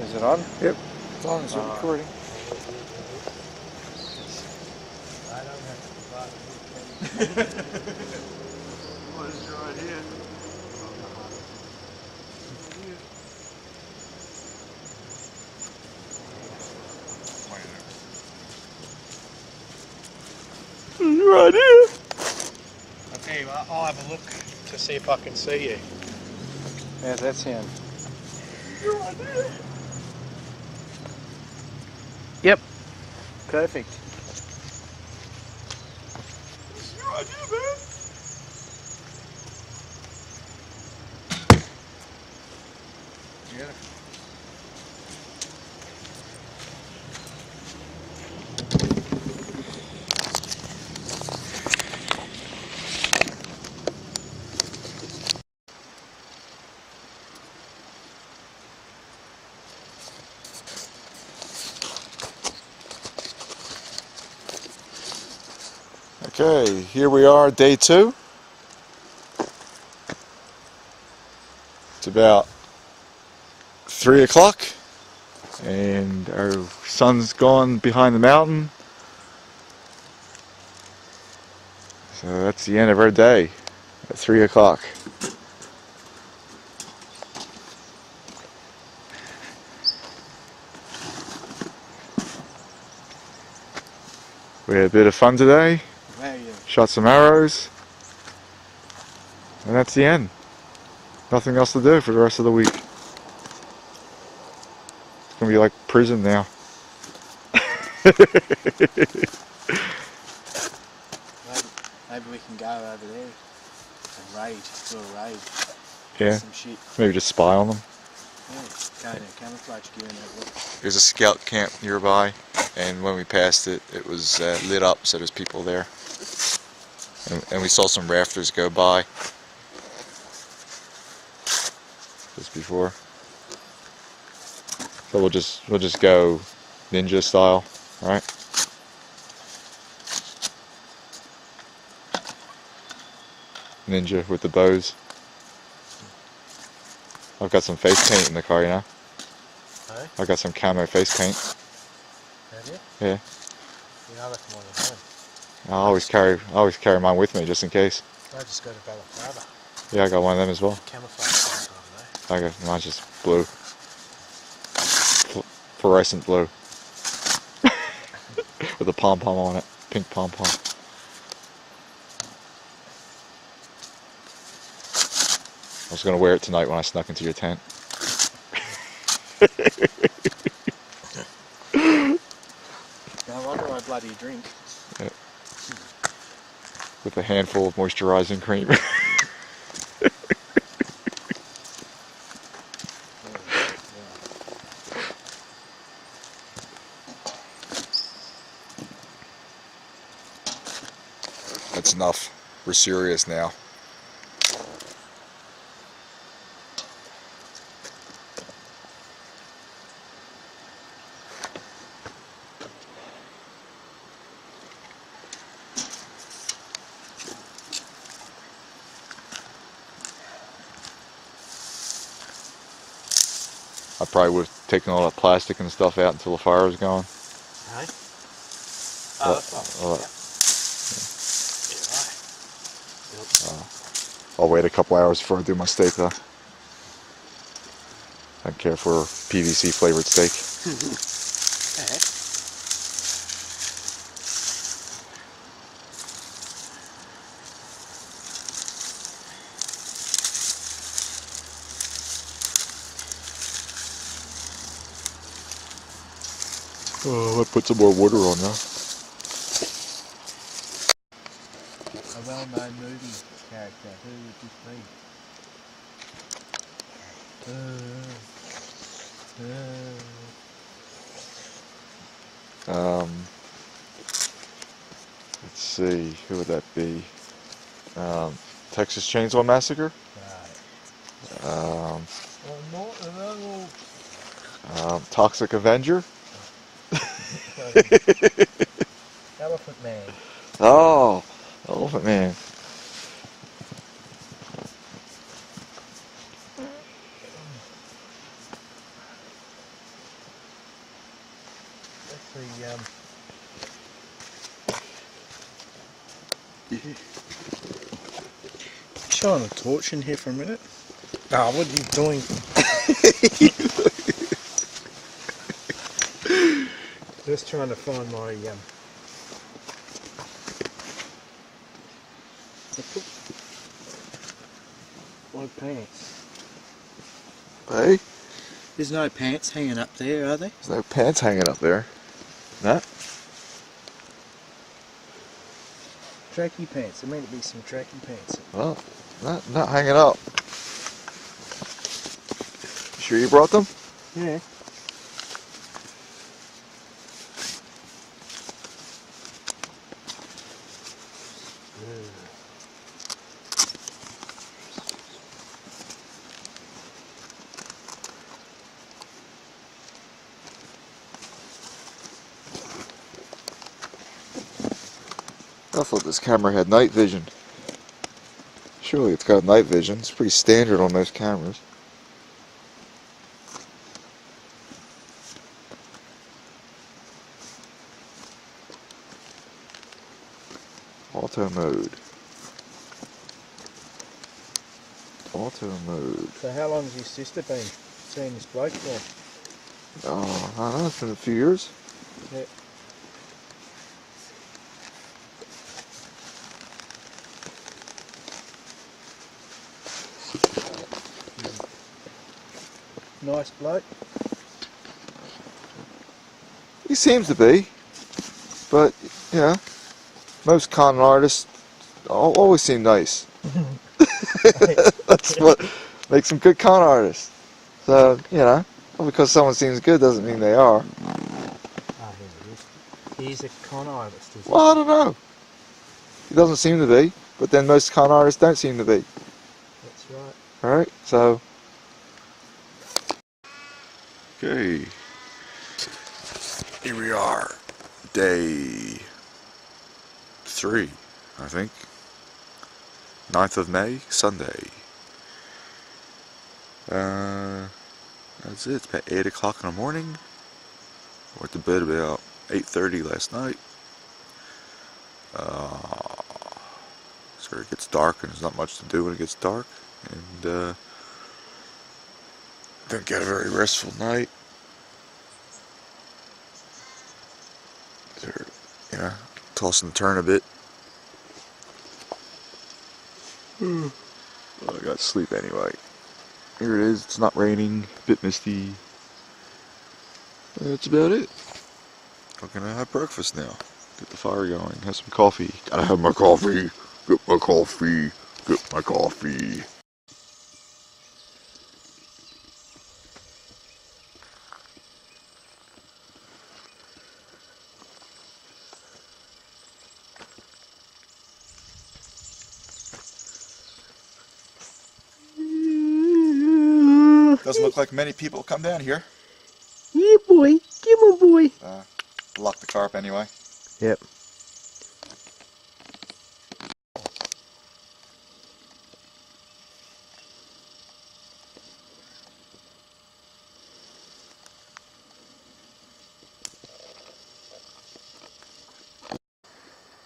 Is it on? Yep, as long as it's recording. I don't have to provide What is your idea? Your idea? Okay, well, I'll have a look to see if I can see you. Yeah, that's him. Your idea? Yep. Perfect. It's your idea, man. Beautiful. Okay, here we are, day 2. It's about 3 o'clock and our sun's gone behind the mountain. So that's the end of our day at 3 o'clock. We had a bit of fun today, shot some arrows, and that's the end. Nothing else to do for the rest of the week. It's gonna be like prison now. Maybe we can go over there and raid, do a raid. Yeah, some shit. maybe just spy on them. Yeah, go to camouflage gear and have a look. There's a scout camp nearby, and when we passed it, it was lit up, so there's people there. And we saw some rafters go by just before. So we'll just go ninja style, all right? Ninja with the bows. I've got some face paint in the car, you know. Hey? I got some camo face paint. Have you? Yeah. You know, I reckon one at home. I always carry mine with me just in case. I just go to Balaclava. Yeah, I got one of them as well. Camouflage, I got mine's just blue. Fluorescent blue. With a pom-pom on it. Pink pom-pom. I was going to wear it tonight when I snuck into your tent. No wonder I bloody drink. Yeah. With a handful of moisturizing cream. That's enough. We're serious now. I probably would have taken all that plastic and stuff out until the fire was gone. Hey? I'll wait a couple hours before I do my steak though. I don't care for PVC flavored steak. Oh, I put some more water on now. A well-known movie character. Who would this be? Let's see, who would that be? Texas Chainsaw Massacre? Right. Toxic Avenger? Elephant Man. Oh, Elephant Man. Shine a torch in here for a minute. Oh, what are you doing? Just trying to find my My pants. Hey, There's no pants hanging up there, are there? there's no pants hanging up there. No? Tracky pants. There meant to be some tracky pants. Well, not hanging up. Sure you brought them? Yeah. I thought this camera had night vision. Surely it's got night vision. It's pretty standard on those cameras. Auto mode. Auto mode. So how long has your sister been seeing this bloke for? Oh, I don't know. It's been a few years. Yeah. Nice bloke. He seems to be. But, you know, most con artists always seem nice. That's what makes them good con artists. So, you know, because someone seems good doesn't mean they are. Ah, here he is. He's a con artist, is he? Well, I don't know. He doesn't seem to be, but then most con artists don't seem to be. That's right. Alright, so. Okay. Here we are. Day 3, I think. 9th of May, Sunday. That's it. It's about 8 o'clock in the morning. Went to bed about 8:30 last night. So it gets dark and there's not much to do when it gets dark. And didn't get a very restful night. You know, toss and turn a bit. Well, I got to sleep anyway. Here it is. It's not raining. A bit misty. That's about it. I'm gonna have breakfast now. Get the fire going. Have some coffee. Gotta have my coffee. Get my coffee. Get my coffee. Doesn't look like many people come down here. Yeah, boy. Come on, boy. Lock the car up anyway. Yep.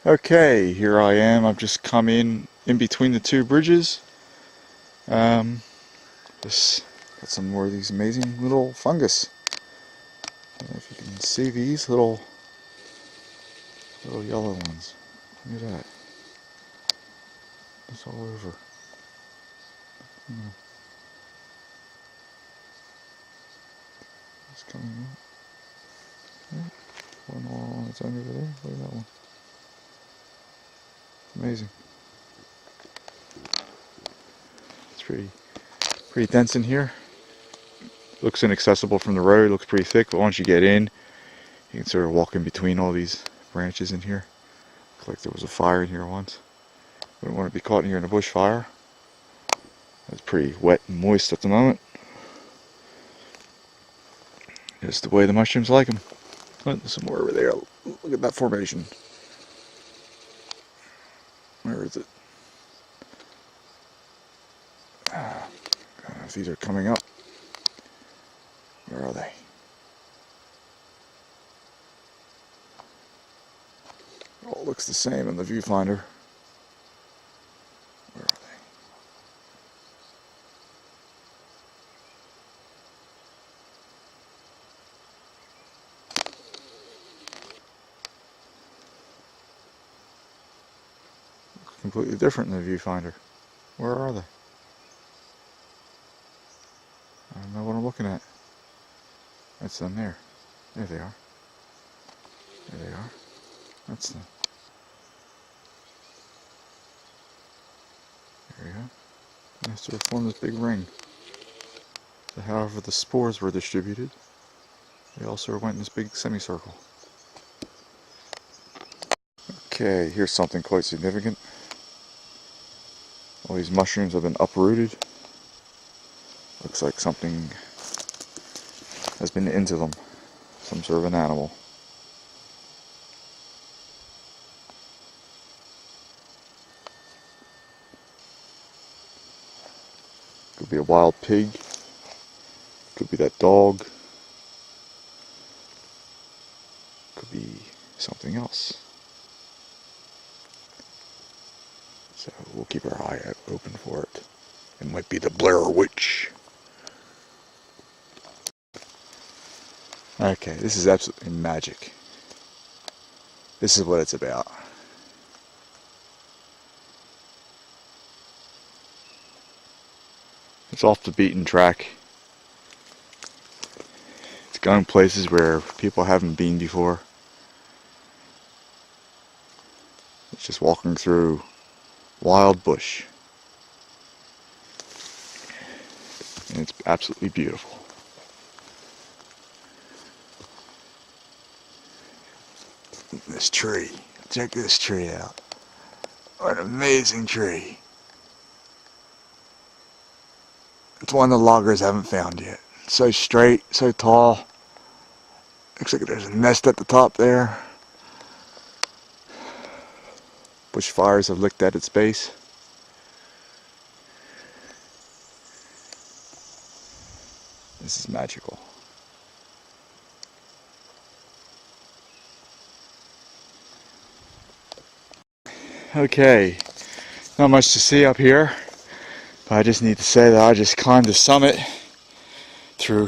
Okay, here I am. I've just come in between the two bridges. Just got some more of these amazing little fungus. I don't know if you can see these little yellow ones. Look at that. It's all over. It's coming out. Yeah. One more on its own over there. Look at that one. Amazing. It's pretty dense in here. Looks inaccessible from the road. Looks pretty thick, but once you get in, you can sort of walk in between all these branches in here. Looks like there was a fire in here once. Wouldn't want to be caught in here in a bushfire. It's pretty wet and moist at the moment. Just the way the mushrooms like them. There's some more over there. Look at that formation. Where is it? I don't know if these are coming up. Where are they? All looks the same in the viewfinder. Where are they? Completely different in the viewfinder. Where are they? I don't know what I'm looking at. That's them there. There they are. There they are. That's them. There we go. They sort of form this big ring. So however the spores were distributed, they also went in this big semicircle. Okay, here's something quite significant. All these mushrooms have been uprooted. Looks like something has been into them. Some sort of an animal. Could be a wild pig. Could be that dog. Could be something else. So we'll keep our eye open for it. It might be the Blair Witch. Okay, this is absolutely magic. This is what it's about. It's off the beaten track. It's going places where people haven't been before. It's just walking through wild bush. And it's absolutely beautiful. This tree. Check this tree out. What an amazing tree. It's one the loggers haven't found yet. So straight, so tall. Looks like there's a nest at the top there. Bush fires have licked at its base. This is magical. Okay, not much to see up here, but I just need to say that I just climbed the summit through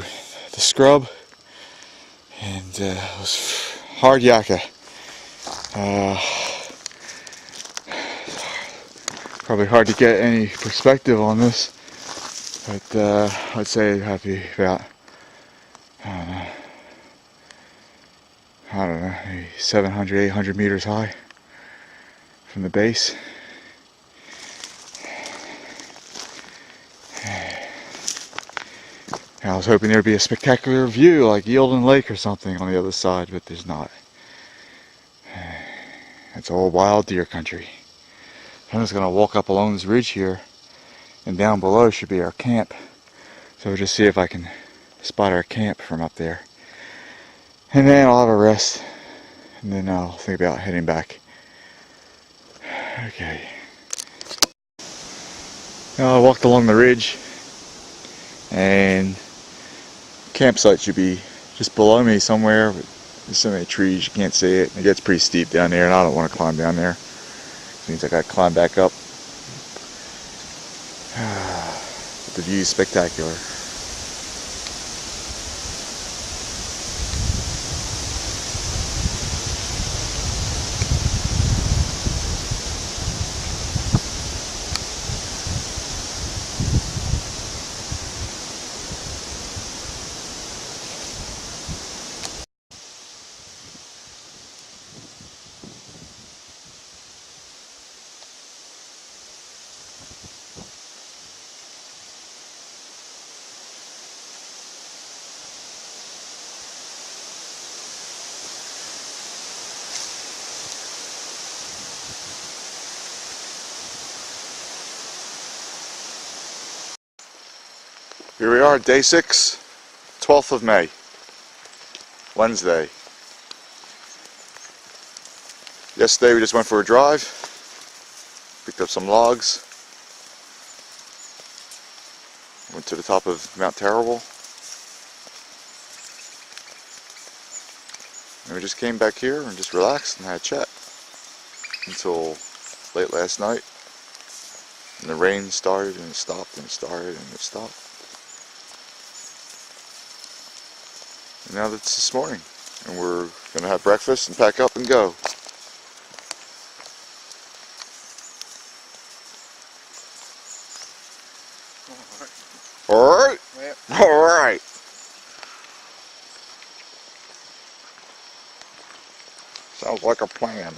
the scrub, and it was hard yakka. Probably hard to get any perspective on this, but I'd say it had to be about, I don't know, maybe 700, 800 meters high from the base. I was hoping there'd be a spectacular view like Yielden Lake or something on the other side, but there's not. It's all wild deer country. I'm just going to walk up along this ridge here, and down below should be our camp. So we'll just see if I can spot our camp from up there. And then I'll have a rest, and then I'll think about heading back. Okay. Now I walked along the ridge, and campsite should be just below me somewhere, but there's so many trees you can't see it. It gets pretty steep down there, and I don't want to climb down there. It means I gotta climb back up. But the view is spectacular. Here we are, day 6, 12th of May, Wednesday. Yesterday we just went for a drive, picked up some logs, went to the top of Mount Terrible, and we just came back here and just relaxed and had a chat. until late last night. And the rain started and it stopped and it started and it stopped. And now it's this morning. And we're going to have breakfast and pack up and go. Alright? Yep. Alright. Sounds like a plan.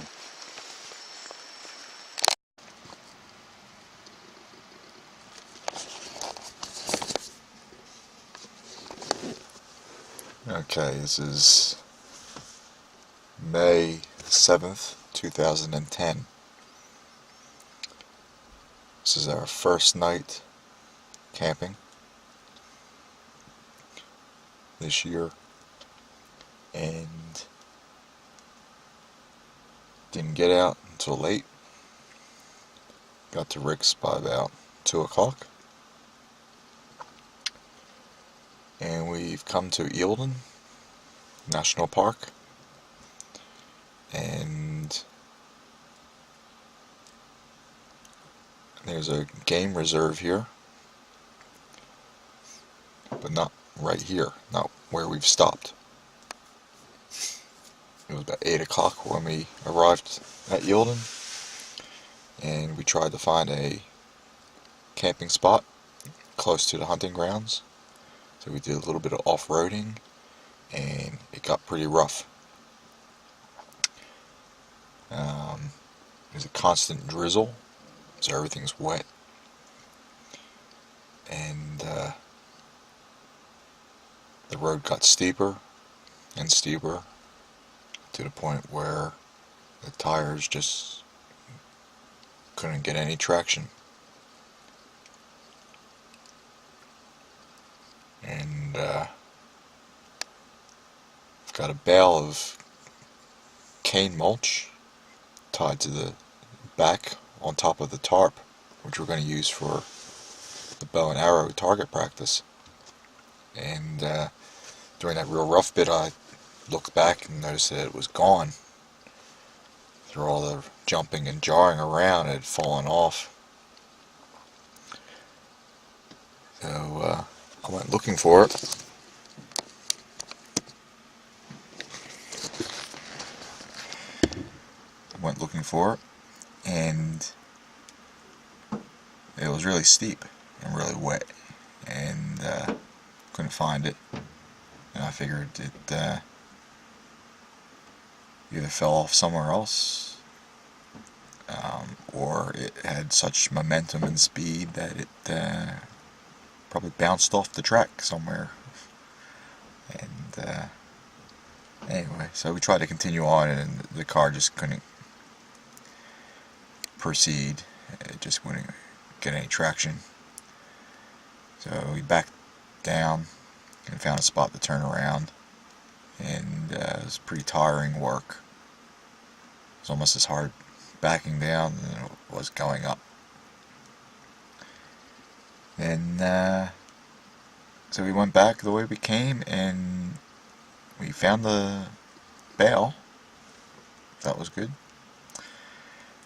Okay, this is May 7th, 2010. This is our first night camping this year, and didn't get out until late. Got to Rick's by about 2 o'clock. And we've come to Eildon National Park, and there's a game reserve here, but not right here, not where we've stopped. It was about 8 o'clock when we arrived at Eildon, and we tried to find a camping spot close to the hunting grounds. So we did a little bit of off-roading, and it got pretty rough. There's a constant drizzle, so everything's wet. And the road got steeper and steeper to the point where the tires just couldn't get any traction. And I've got a bale of cane mulch tied to the back on top of the tarp, which we're going to use for the bow and arrow target practice. And during that real rough bit, I looked back and noticed that it was gone. Through all the jumping and jarring around, it had fallen off. So I went looking for it. And it was really steep and really wet, and couldn't find it. And I figured it either fell off somewhere else, or it had such momentum and speed that it probably bounced off the track somewhere. And anyway, so we tried to continue on, and the car just couldn't proceed. It just wouldn't get any traction. So we backed down and found a spot to turn around, and it was pretty tiring work. It was almost as hard backing down than it was going up. And so we went back the way we came, and we found the bale. That was good.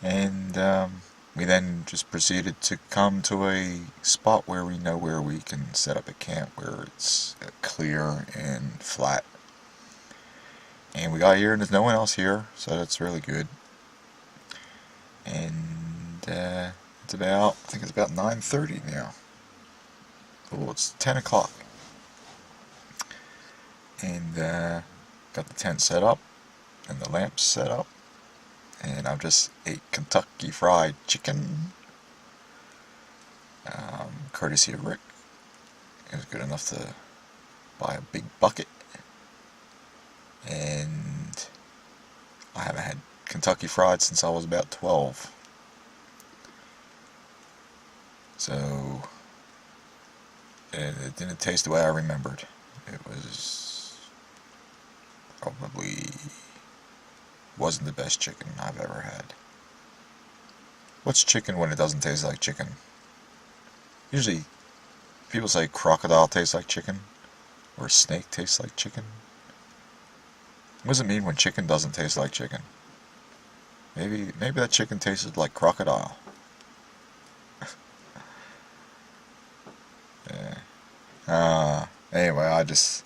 And we then just proceeded to come to a spot where we know where we can set up a camp, where it's clear and flat. And we got here and there's no one else here, so that's really good. And it's about, I think it's about 9:30 now. Oh, it's 10 o'clock. And got the tent set up and the lamps set up. And I've just ate Kentucky Fried Chicken, courtesy of Rick. It was good enough to buy a big bucket, and I haven't had Kentucky Fried since I was about 12. So it didn't taste the way I remembered. It was probably wasn't the best chicken I've ever had. What's chicken when it doesn't taste like chicken? Usually people say crocodile tastes like chicken, or snake tastes like chicken. What does it mean when chicken doesn't taste like chicken? Maybe that chicken tasted like crocodile. Yeah. Anyway, I just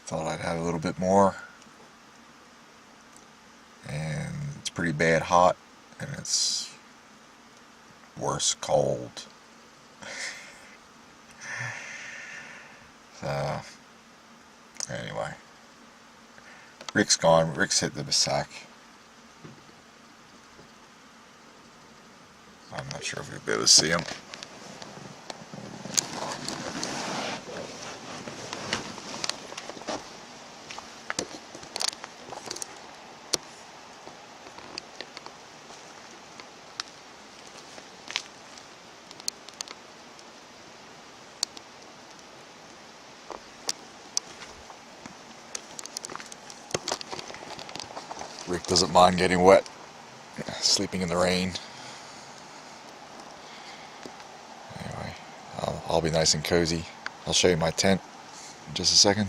thought I'd have a little bit more. And it's pretty bad hot, and it's worse cold. So, anyway. Rick's gone. Rick's hit the sack. I'm not sure if we'll be able to see him. Rick doesn't mind getting wet, sleeping in the rain. Anyway, I'll be nice and cozy. I'll show you my tent in just a second.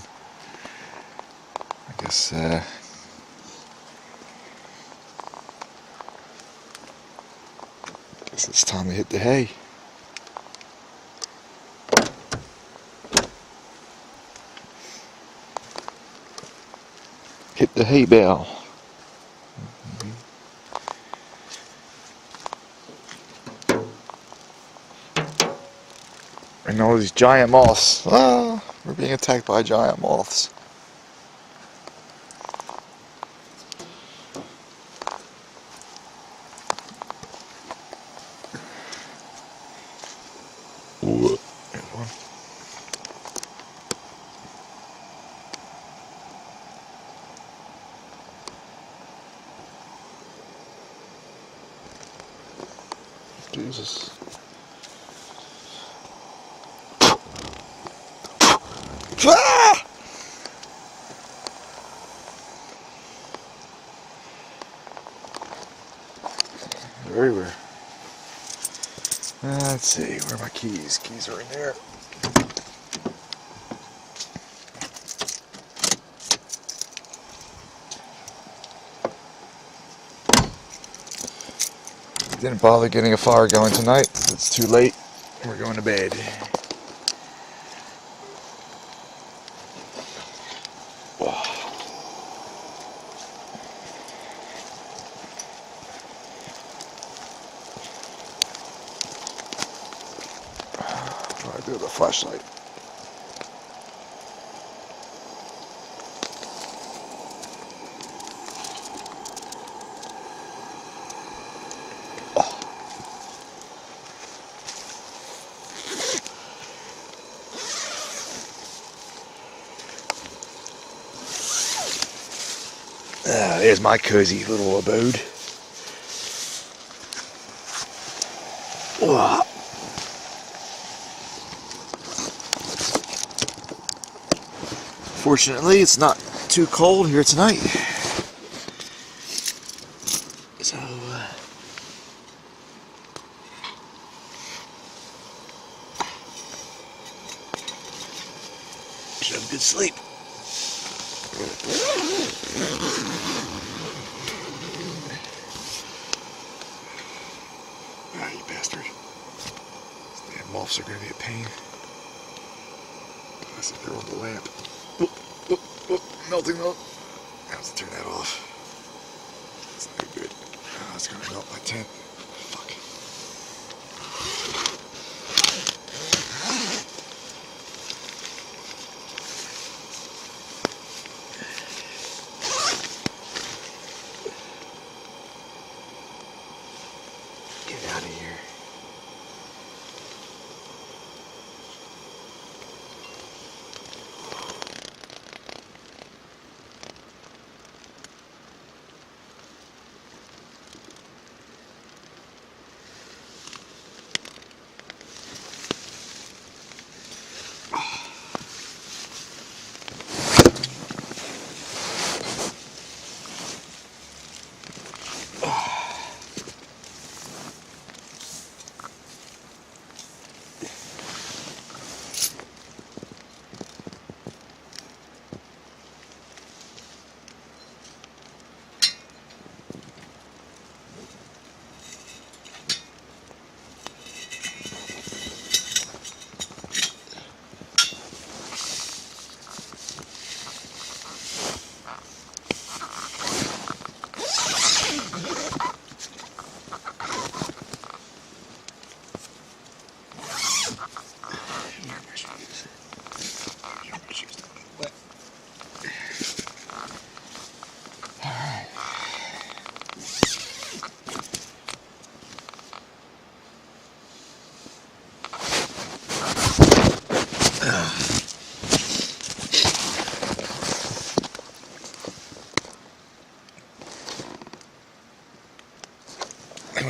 I guess it's time to hit the hay. Hit the hay bale. And all these giant moths. Ah, we're being attacked by giant moths. Ooh, there's one. Jesus. Ah! They're everywhere. Let's see, where are my keys? Keys are in there. Didn't bother getting a fire going tonight. It's too late. We're going to bed. What do I do with a flashlight? There's my cozy little abode. Whoa. Fortunately, it's not too cold here tonight. So, should have a good sleep. Ah, you bastard. These damn moths are going to be a pain. Unless they're on the lamp. Melting melt. I have to turn that off. That's not good. Oh, it's going to melt my tent. Fuck. Get out of here.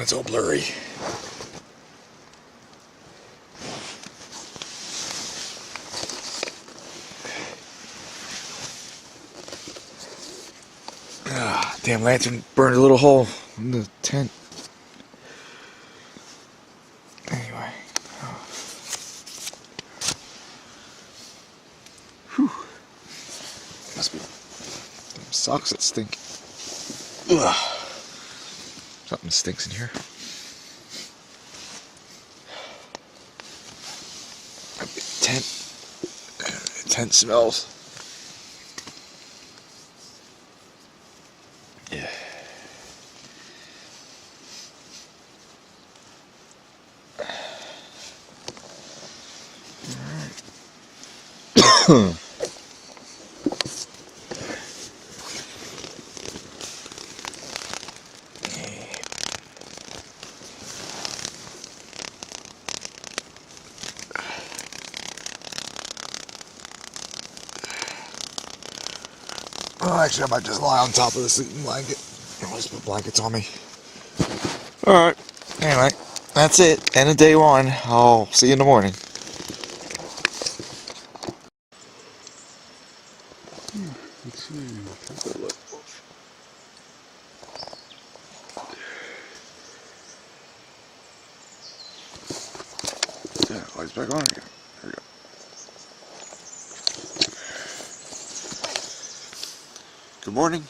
It's all blurry. Ah, damn lantern burned a little hole in the tent. Anyway. Whew. Must be them socks that stink. Ugh. Something stinks in here. Tent smells. Yeah. Alright. Oh, actually, I might just lie on top of the sleeping blanket. I'll just put blankets on me. Alright. Anyway, that's it. End of day one. I'll see you in the morning. Let's see. Yeah, lights back on again. There we go. Good morning.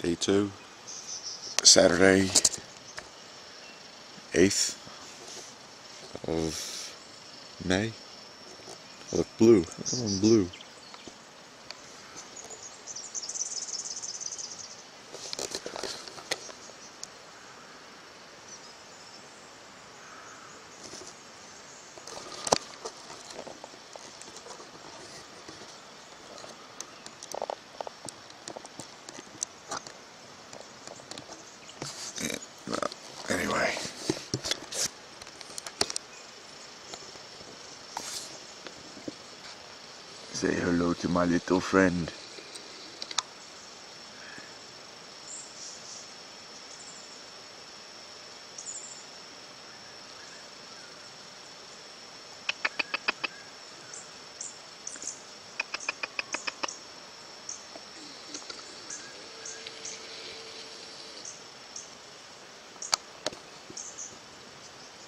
Day 2. Saturday, 8th of May. I look blue. I'm blue. Anyway. Say hello to my little friend.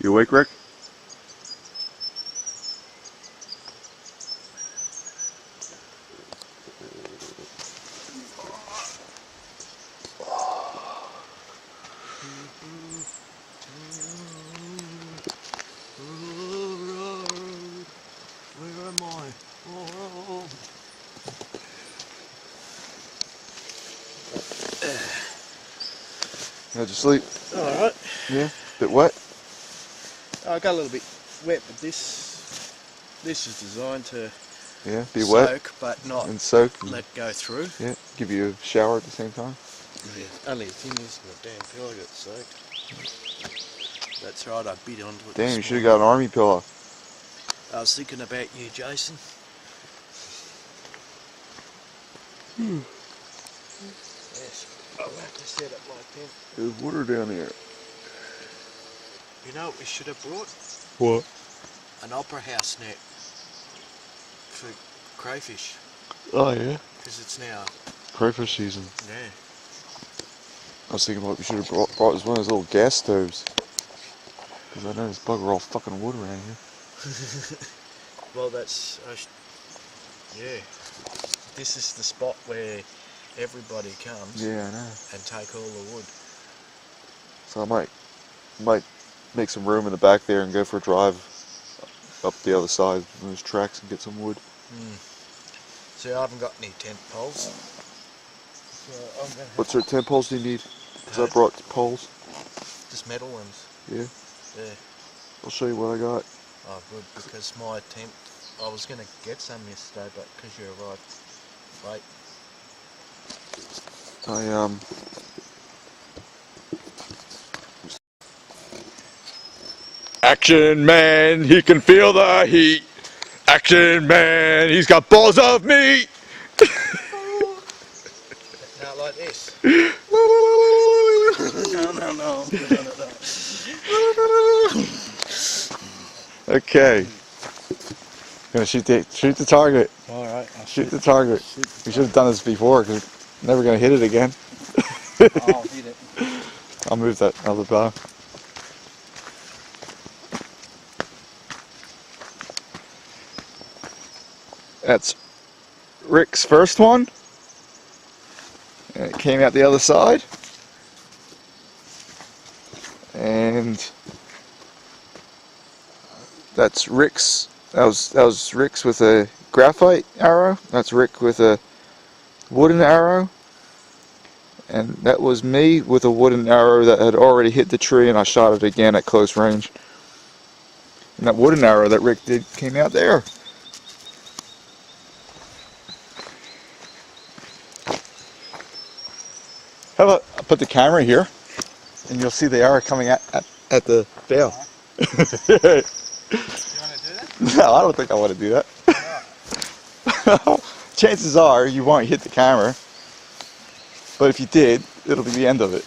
You awake, Rick? Where am I? Oh. How'd you sleep? Alright. Yeah? Bit wet? I got a little bit wet, but this is designed to Yeah, be soak, wet but not and soak. And, let go through. yeah, give you a shower at the same time. Yeah. Only the thing is, my damn pillow got soaked. That's right, I bit onto it. Damn, this you should have morning. got an army pillow. I was thinking about you, Jason. Yes, I'll have to set up my tent. There's water down here. You know what we should have brought? What? An opera house net for crayfish, Oh, yeah? because it's now, Crayfish season. yeah. I was thinking what we should have brought was one of those little gas stoves. Because I know this bugger all fucking wood around here. Well, that's, yeah. This is the spot where everybody comes Yeah, I know. and take all the wood. So I might make some room in the back there and go for a drive up the other side of those tracks and get some wood. See, I haven't got any tent poles. So I'm gonna have What sort of tent poles do you need? Because I Huh? brought poles. just metal ones. Yeah, Yeah. I'll show you what I got. Oh, good, because my tent, I was going to get some yesterday, but because you arrived late. Action man, he can feel the heat. Action man, he's got balls of meat. Not like this. No. Okay. Gonna shoot the target. All right, I'll Shoot the target. We should have done this before because we're never gonna hit it again. I'll hit it. I'll move that other bow. That's Rick's first one. And it came out the other side. And that's Rick's. That was Rick's with a graphite arrow. That's Rick with a wooden arrow. And that was me with a wooden arrow that had already hit the tree, and I shot it again at close range. And that wooden arrow that Rick did came out there. How about I put the camera here, and you'll see the arrow coming at the bale. You want to do that? No, I don't think I want to do that. Chances are you won't hit the camera, but if you did, it'll be the end of it.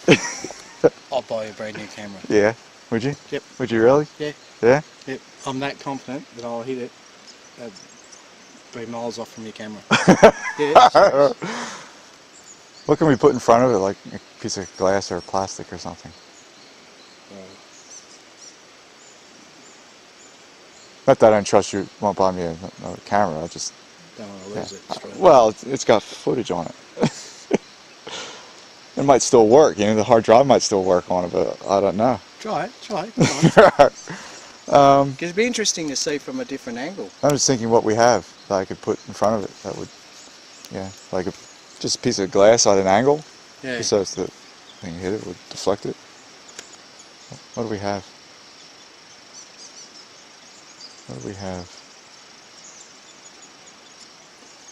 I'll buy you a brand new camera. Yeah, would you? Yep. Would you really? Yeah. Yeah? Yep. I'm that confident that I'll hit it 3 miles off from your camera. Yeah. What can we put in front of it, like a piece of glass or plastic or something? Not that I don't trust you won't buy me a camera, I just... Don't want to lose it. Straight Well, it's got footage on it. It might still work, you know, the hard drive might still work on it, but I don't know. Try it. Because it'd be interesting to see from a different angle. I'm just thinking what we have that I could put in front of it that would, yeah, like just a piece of glass at an angle, Yeah. just so it's the thing hit it would deflect it. What do we have? What do we have?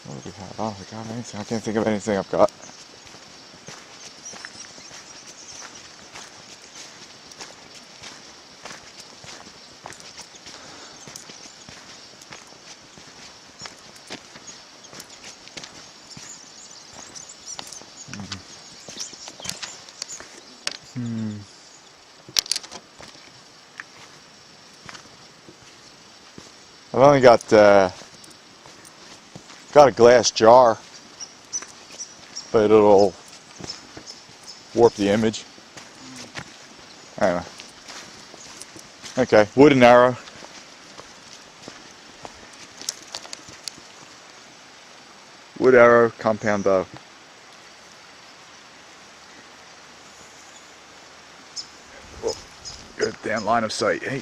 What do we have? Oh, I got anything. I can't think of anything I've got. I've only got a glass jar, but it'll warp the image. Anyway. Okay, wooden arrow. Wood arrow, compound bow. Whoa, good damn line of sight, hey.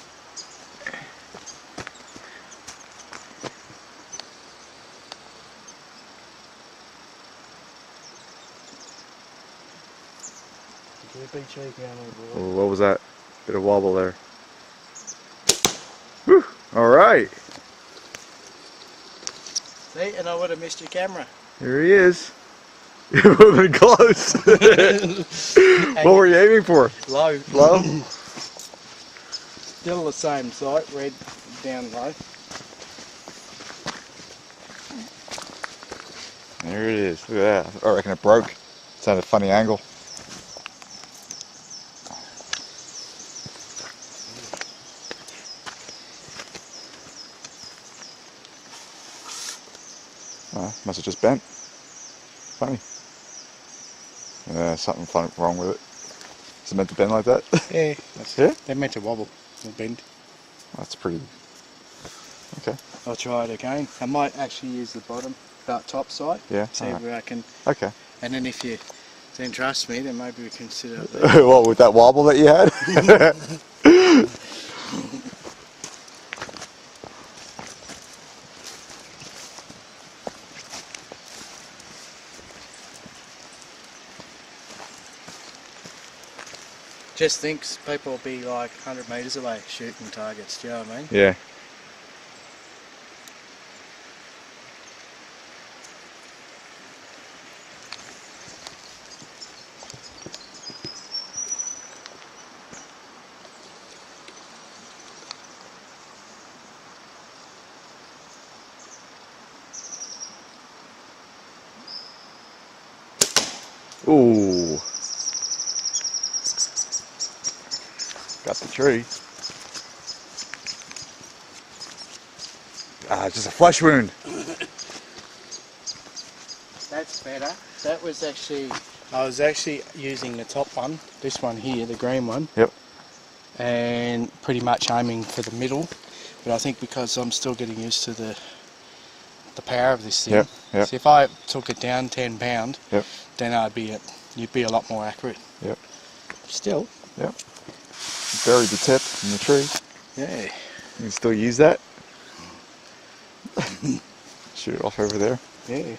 Oh, what was that? Bit of wobble there. Whew, alright. See, and I would have missed your camera. Here he is. You would have been close. What were you aiming for? Low. Low? Still the same sight, red down low. There it is. Look at that. I reckon it broke. It's at a funny angle. Must have just bent. Funny. Something funny wrong with it. Is it meant to bend like that? Yeah, Yeah? they're meant to wobble or bend. That's pretty... Okay. I'll try it again. I might actually use the bottom, top side. Yeah, See alright. where I can. Okay. And then if you don't trust me, then maybe we can sit up there. What, with that wobble that you had? Just thinks people will be like 100 metres away shooting targets, do you know what I mean? Yeah. Ooh. That's the tree. Ah, just a flesh wound. That's better. That was actually, I was actually using the top one, this one here, the green one. Yep. And pretty much aiming for the middle. But I think because I'm still getting used to the power of this thing. Yep, yep. So if I took it down 10 pound, Yep. then you'd be a lot more accurate. Yep. Still. Yep. Buried the tip in the tree. Yeah. You can still use that. Shoot it off over there. Yeah.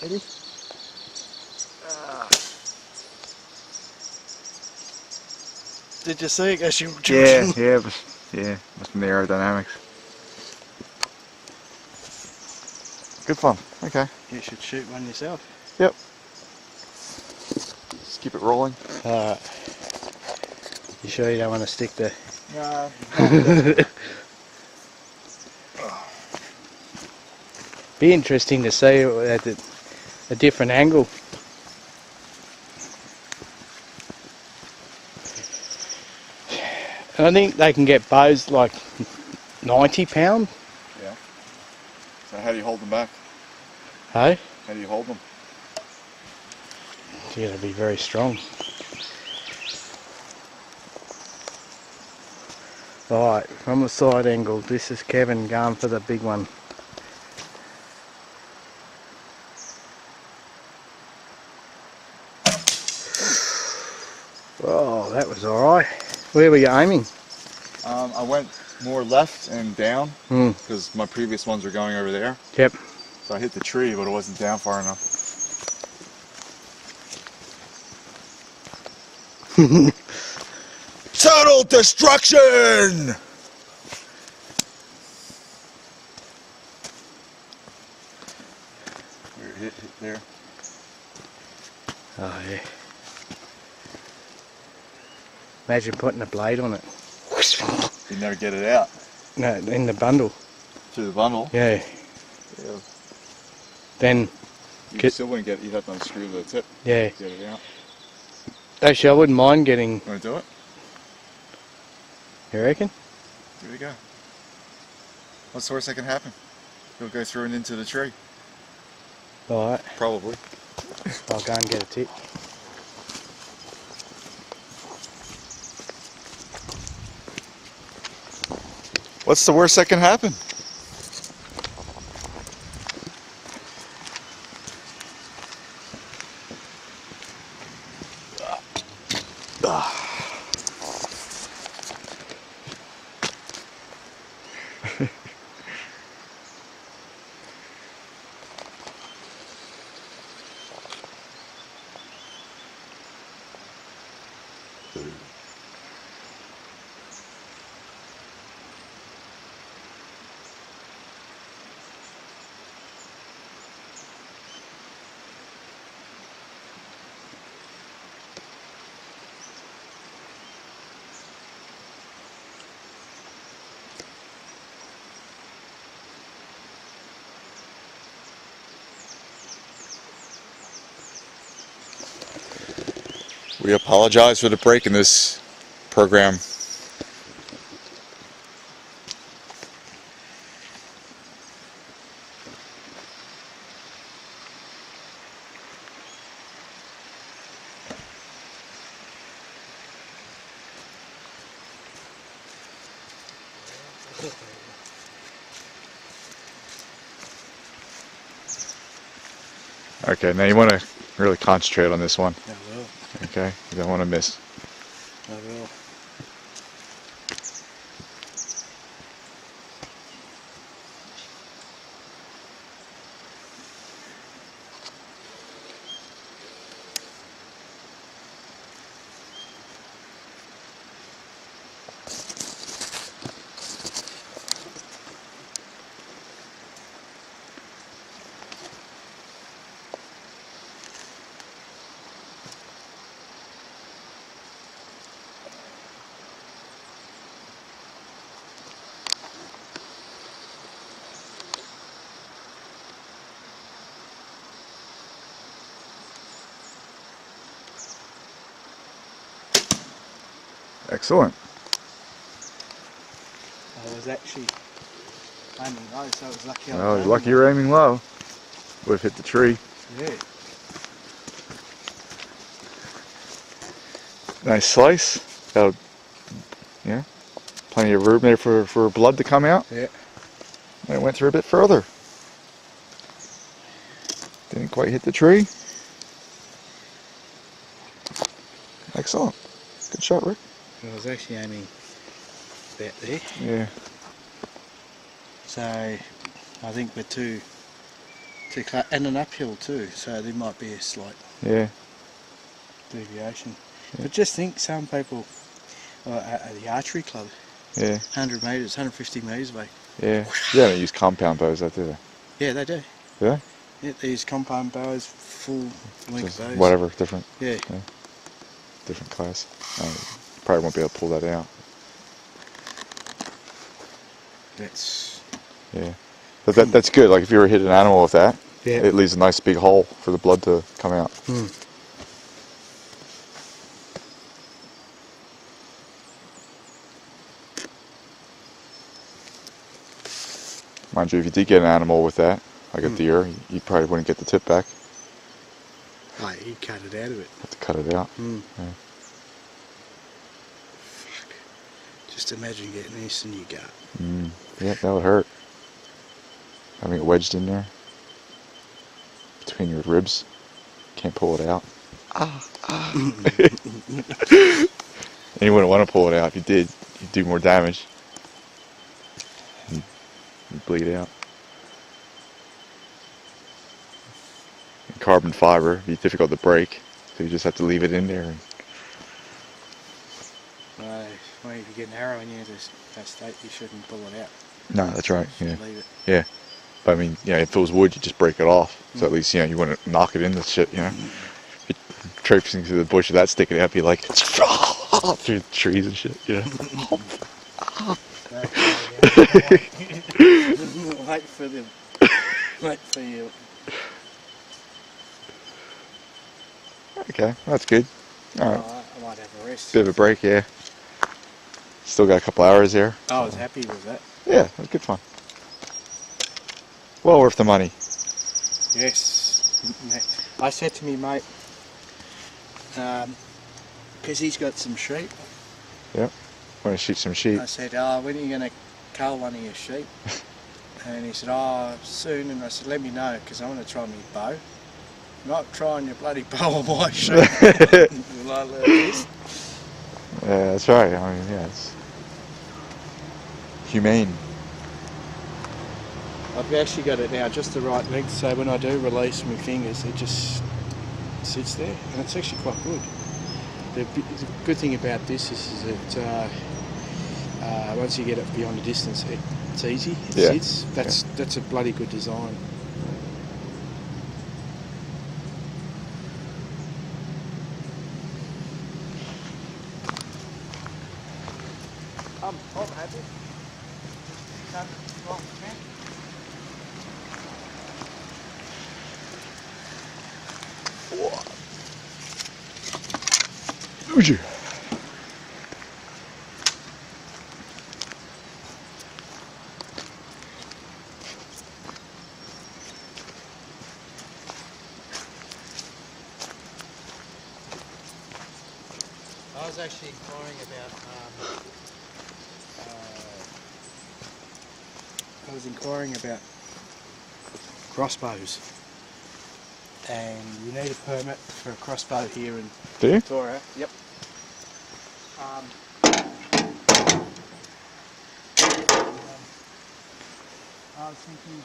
Ready? Did you see it? As you Yeah, must have been the aerodynamics. Good fun. Okay. You should shoot one yourself. Yep. Just keep it rolling. Alright. You sure you don't want to stick the... No. Be interesting to see at a different angle. I think they can get bows like 90 pound. Yeah. So how do you hold them back? Hey? How do you hold them? You gotta be very strong. Alright, from the side angle, this is Kevin going for the big one. Oh, that was alright. Where were you aiming? I went more left and down because my previous ones were going over there. Yep. So I hit the tree, but it wasn't down far enough. Total destruction! Hit there. Oh yeah. Imagine putting a blade on it. You never get it out. No, in the bundle. Through the bundle? Yeah. Yeah. Then, You still wouldn't get it. You'd have to unscrew the tip. yeah. Get it out. Actually, I wouldn't mind getting... You want to do it? You reckon? Here we go. What's the worst that can happen? You'll go through and into the tree. Alright, Probably. I'll go and get a tip. What's the worst that can happen? We apologize for the break in this program. Okay, now you want to really concentrate on this one. I will. Okay, you don't want to miss. I will. Excellent. I was actually aiming low, so I was lucky. Well, you're lucky you're aiming low. Would have hit the tree. Yeah. Nice slice. Got, yeah, plenty of room there for blood to come out. Yeah. And it went through a bit further. Didn't quite hit the tree. Excellent. Good shot, Rick. I was actually aiming about there. Yeah. So I think we're too close, and an uphill too. So there might be a slight Yeah. deviation. Yeah. But just think, some people at the archery club, Yeah. 100 metres, 150 metres away. Yeah. They don't use compound bows, do they? Yeah, they do. Do they? Yeah, they use compound bows, full length Just bows. whatever, different Yeah. different class. Probably won't be able to pull that out. That's Yeah. But that's good. Like if you were to hit an animal with that, yeah. it leaves a nice big hole for the blood to come out. Mind you, if you did get an animal with that, like a deer, you probably wouldn't get the tip back. Oh, you cut it out of it. Have to cut it out. Mm. Yeah. Fuck. Just imagine getting this in your gut. Yeah, that would hurt. Having it wedged in there between your ribs, can't pull it out. And you wouldn't want to pull it out. If you did, you'd do more damage. You'd bleed out. And carbon fiber would be difficult to break, so you just have to leave it in there. And Well, if you get an arrow in you, that state, you shouldn't pull it out. no, that's right. You Yeah, should leave it. yeah. But I mean, yeah, if it was wood, you just break it off. So at least, you know, you wouldn't knock it into shit. You know, if you're traipsing through the bush with that sticking out, be like through the trees and shit. You know. Wait for them. Wait for you. Okay, that's good. All right, I might have a rest. bit of a break, yeah. Still got a couple hours here. I was happy with that. Yeah, it was good fun. Well worth the money. Yes. I said to me mate, because he's got some sheep, Yep. Want to shoot some sheep? I said, oh, when are you going to cull one of your sheep? And he said, oh, soon. And I said, let me know, because I want to try my bow. Not trying your bloody bow on my sheep. Like this. Yeah, that's right. I mean, yeah, it's humane. I've actually got it now just the right length, so when I do release my fingers, it just sits there, and it's actually quite good. The good thing about this is that once you get it beyond the distance, it's easy. It Yeah. sits. That's a bloody good design. I'm happy. Ooh, yeah. I was actually inquiring about crossbows, and you need a permit for a crossbow here in Do you? Victoria. Yep. I was thinking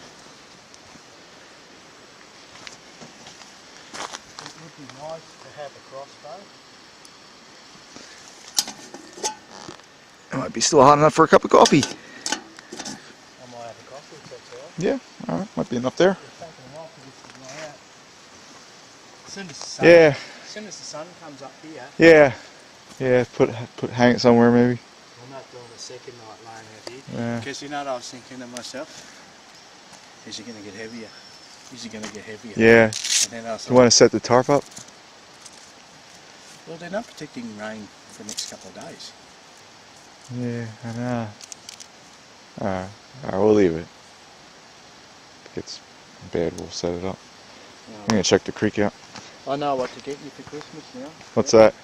it would be nice to have a crossbow. It might be still hot enough for a cup of coffee. I might have a coffee if that's alright. Yeah, all right, might be enough there. It's taken a while for this to dry out. As soon as the sun comes up here, Yeah. Hang it somewhere maybe. I'm not doing a second night laying out here. Yeah. Because you know what I was thinking to myself? Is it going to get heavier? Is it going to get heavier? Yeah. And then I You thought, want to set the tarp up? well, they're not predicting rain for the next couple of days. Yeah, I know. Alright, we'll leave it. If it gets bad, we'll set it up. I'm gonna check the creek out. I know what to get you for Christmas now. What's that?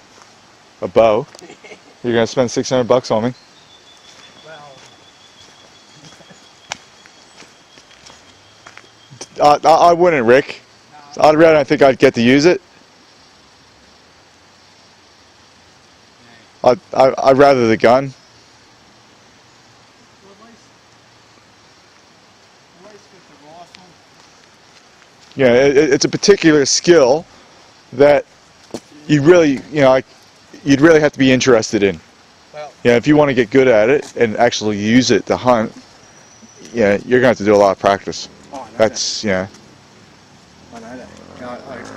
A bow? You're gonna spend $600 on me? Well, I wouldn't, Rick. I'd rather think I'd get to use it. I'd rather the gun. well, at least with the rifle. Yeah, it's a particular skill that you really, you'd really have to be interested in. Well, Yeah, if you want to get good at it and actually use it to hunt, yeah, you're gonna have to do a lot of practice. I know That's that. I know that.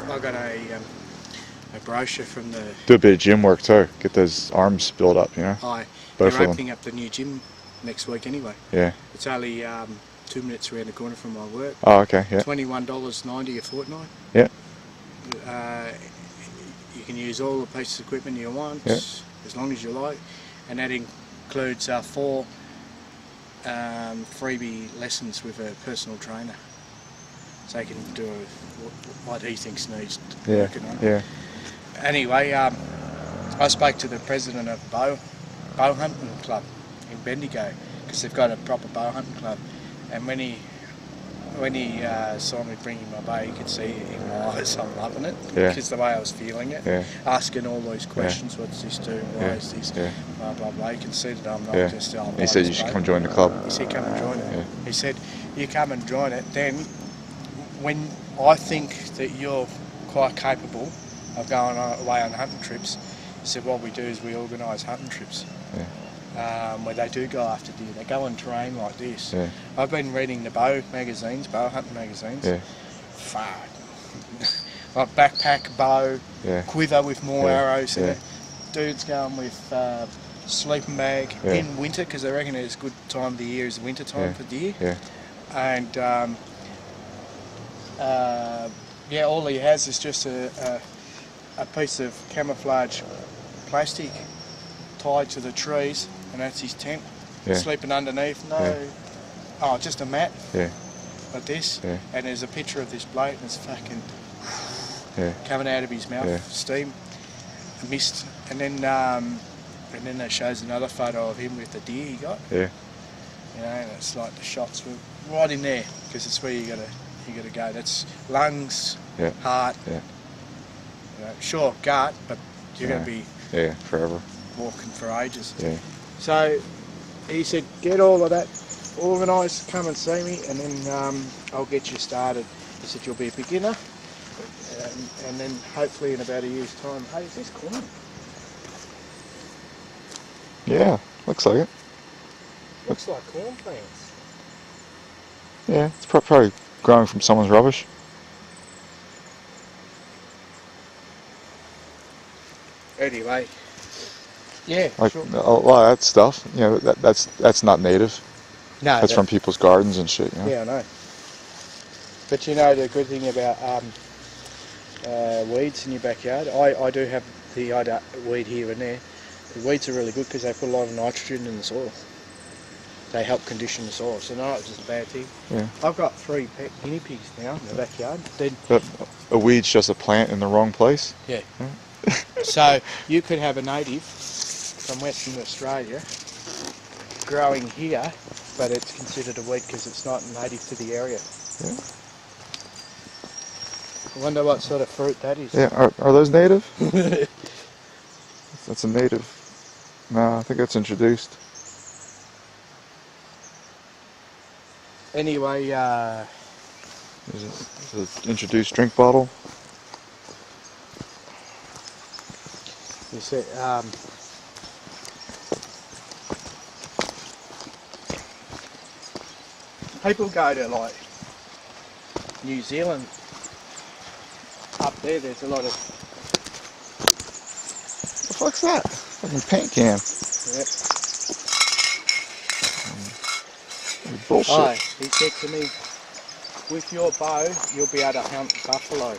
I got a brochure from the. do a bit of gym work too. Get those arms built up, you know. They're Both of them. opening up the new gym next week anyway. Yeah. It's only 2 minutes around the corner from my work. Oh, okay. Yeah. $21.90 a fortnight. Yeah. You can use all the pieces of equipment you want, Yeah. as long as you like, and that includes 4 freebie lessons with a personal trainer, so he can do what he thinks needs Yeah. working on. Yeah. Anyway, I spoke to the president of bow hunting club in Bendigo, because they've got a proper bow hunting club, and when he saw me bringing my bow, you could see in my eyes I'm loving it, Yeah. because the way I was feeling it, Yeah. asking all those questions, what's this do, why Yeah. is this, Yeah. blah blah blah. You can see that I'm not Yeah. just. He said you should come join the club. He said come and join it. Yeah. He said you come and join it. Then when I think that you're quite capable of going away on hunting trips, he said what we do is we organise hunting trips. Where they do go after deer. They go on terrain like this. Yeah. I've been reading the bow hunting magazines. Yeah. Fuck. Like backpack, bow, Yeah. quiver with more Yeah. arrows in Yeah. it. Dude's going with sleeping bag Yeah. in winter, because they reckon it's a good time of the year is winter time Yeah. for deer. Yeah. And yeah, all he has is just a piece of camouflage plastic tied to the trees, and that's his tent. Yeah. Sleeping underneath, just a mat Yeah. like this, Yeah. and there's a picture of this bloke, and it's fucking Yeah. coming out of his mouth, Yeah. steam, mist, and then that shows another photo of him with the deer he got. Yeah. You know, and it's like the shots were right in there, because it's where you gotta go. That's lungs, Yeah. heart. Yeah. You know, sure, gut, but you're Yeah. gonna be Yeah. Forever. walking for ages. Yeah. So he said, get all of that organised, come and see me, and then I'll get you started. He said, you'll be a beginner, and then hopefully in about a year's time, hey, is this corn? Yeah. Looks like it. Looks like corn plants. Yeah. It's probably growing from someone's rubbish. Anyway, yeah, Like sure. a lot of that stuff. You know, that's not native. No, That's from people's gardens and shit. You know? Yeah, I know. But you know the good thing about weeds in your backyard? I do have the odd weed here and there. The weeds are really good because they put a lot of nitrogen in the soil. They help condition the soil, so not just a bad thing. Yeah. I've got 3 pet guinea pigs now in the backyard. But a weed's just a plant in the wrong place. Yeah. So you could have a native from Western Australia growing here, but it's considered a weed because it's not native to the area. Yeah. I wonder what sort of fruit that is. Yeah. Are those native? That's a native. No, I think that's introduced. Anyway, There's an introduced drink bottle. you said, people go to like New Zealand. Up there's a lot of. What the fuck's that? Fucking paint can. Yep. Bullshit. Oh, he said to me, with your bow, you'll be able to hunt buffalo.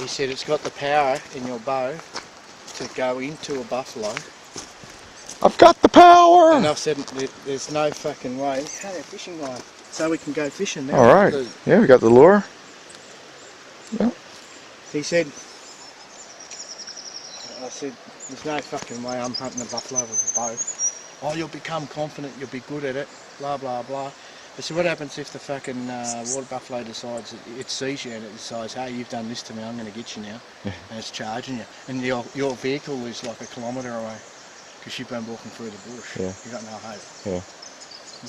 He said it's got the power in your bow to go into a buffalo I've got the power! And I've said there's no fucking way. Hey, a fishing line. So we can go fishing now. Alright. Yeah, we got the lure. Yeah. He said, I said, there's no fucking way I'm hunting a buffalo with a bow. Oh, you'll become confident, you'll be good at it, blah, blah, blah. I said, what happens if the fucking water buffalo decides it sees you and it decides, hey, you've done this to me, I'm going to get you now, Yeah. and it's charging you. And your vehicle is like a kilometre away because you've been walking through the bush. Yeah. You've got no hope. Yeah.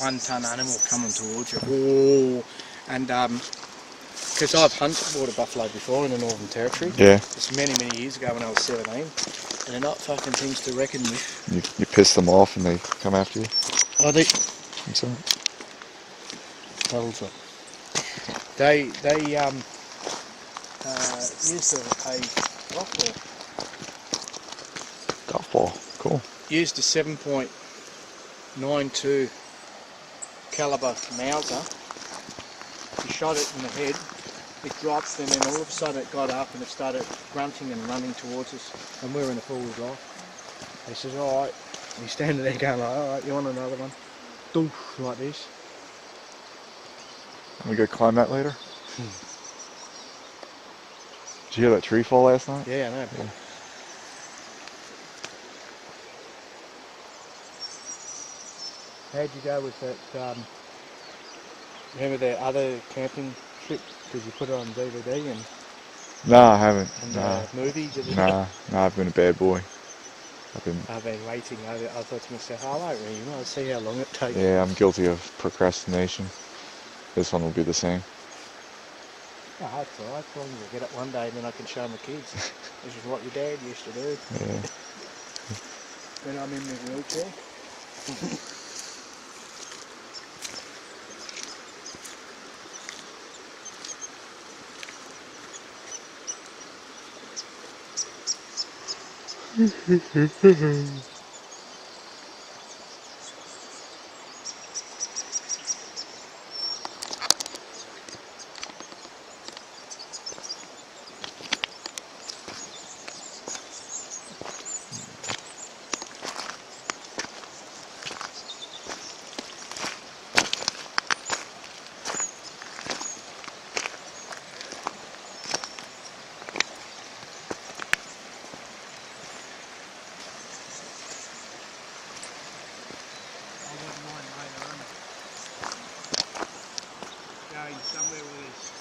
1 tonne animal coming towards you. Oh. And because I've hunted water buffalo before in the Northern Territory. Yeah. It's many, many years ago when I was 17. And they're not fucking things to reckon with. You piss them off and they come after you? Oh, they... What's that? They used a golf ball. Golf ball. Cool. Used a 7.92 caliber Mauser. He shot it in the head. It dropped, and then all of a sudden it got up and it started grunting and running towards us. And we were in a four-wheel drive. He says, all right. And he's standing there going like, all right, you want another one? Doof, like this. We go climb that later? Did you hear that tree fall last night? Yeah, I know. Yeah. How'd you go with that, remember the other camping trip? Because you put it on DVD and Nah, I haven't. the movie? Did you? Nah, I've been a bad boy. I've been waiting. I thought to myself, I won't really, I'll see how long it takes. Yeah, I'm guilty of procrastination. This one will be the same. Oh, that's alright, as long as I get it one day and then I can show my kids. This is what your dad used to do Yeah. when I'm in my wheelchair. Going somewhere where there's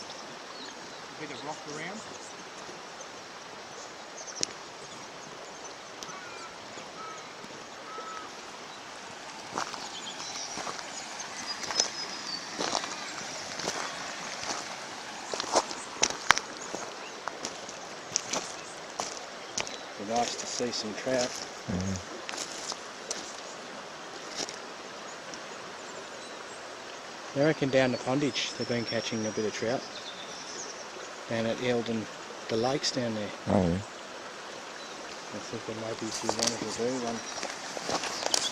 a bit of rock around. Be nice to see some trout. I reckon down the Pondage they've been catching a bit of trout. Down at Eildon, the lakes down there. Oh, yeah. I think there maybe if you wanted to do one.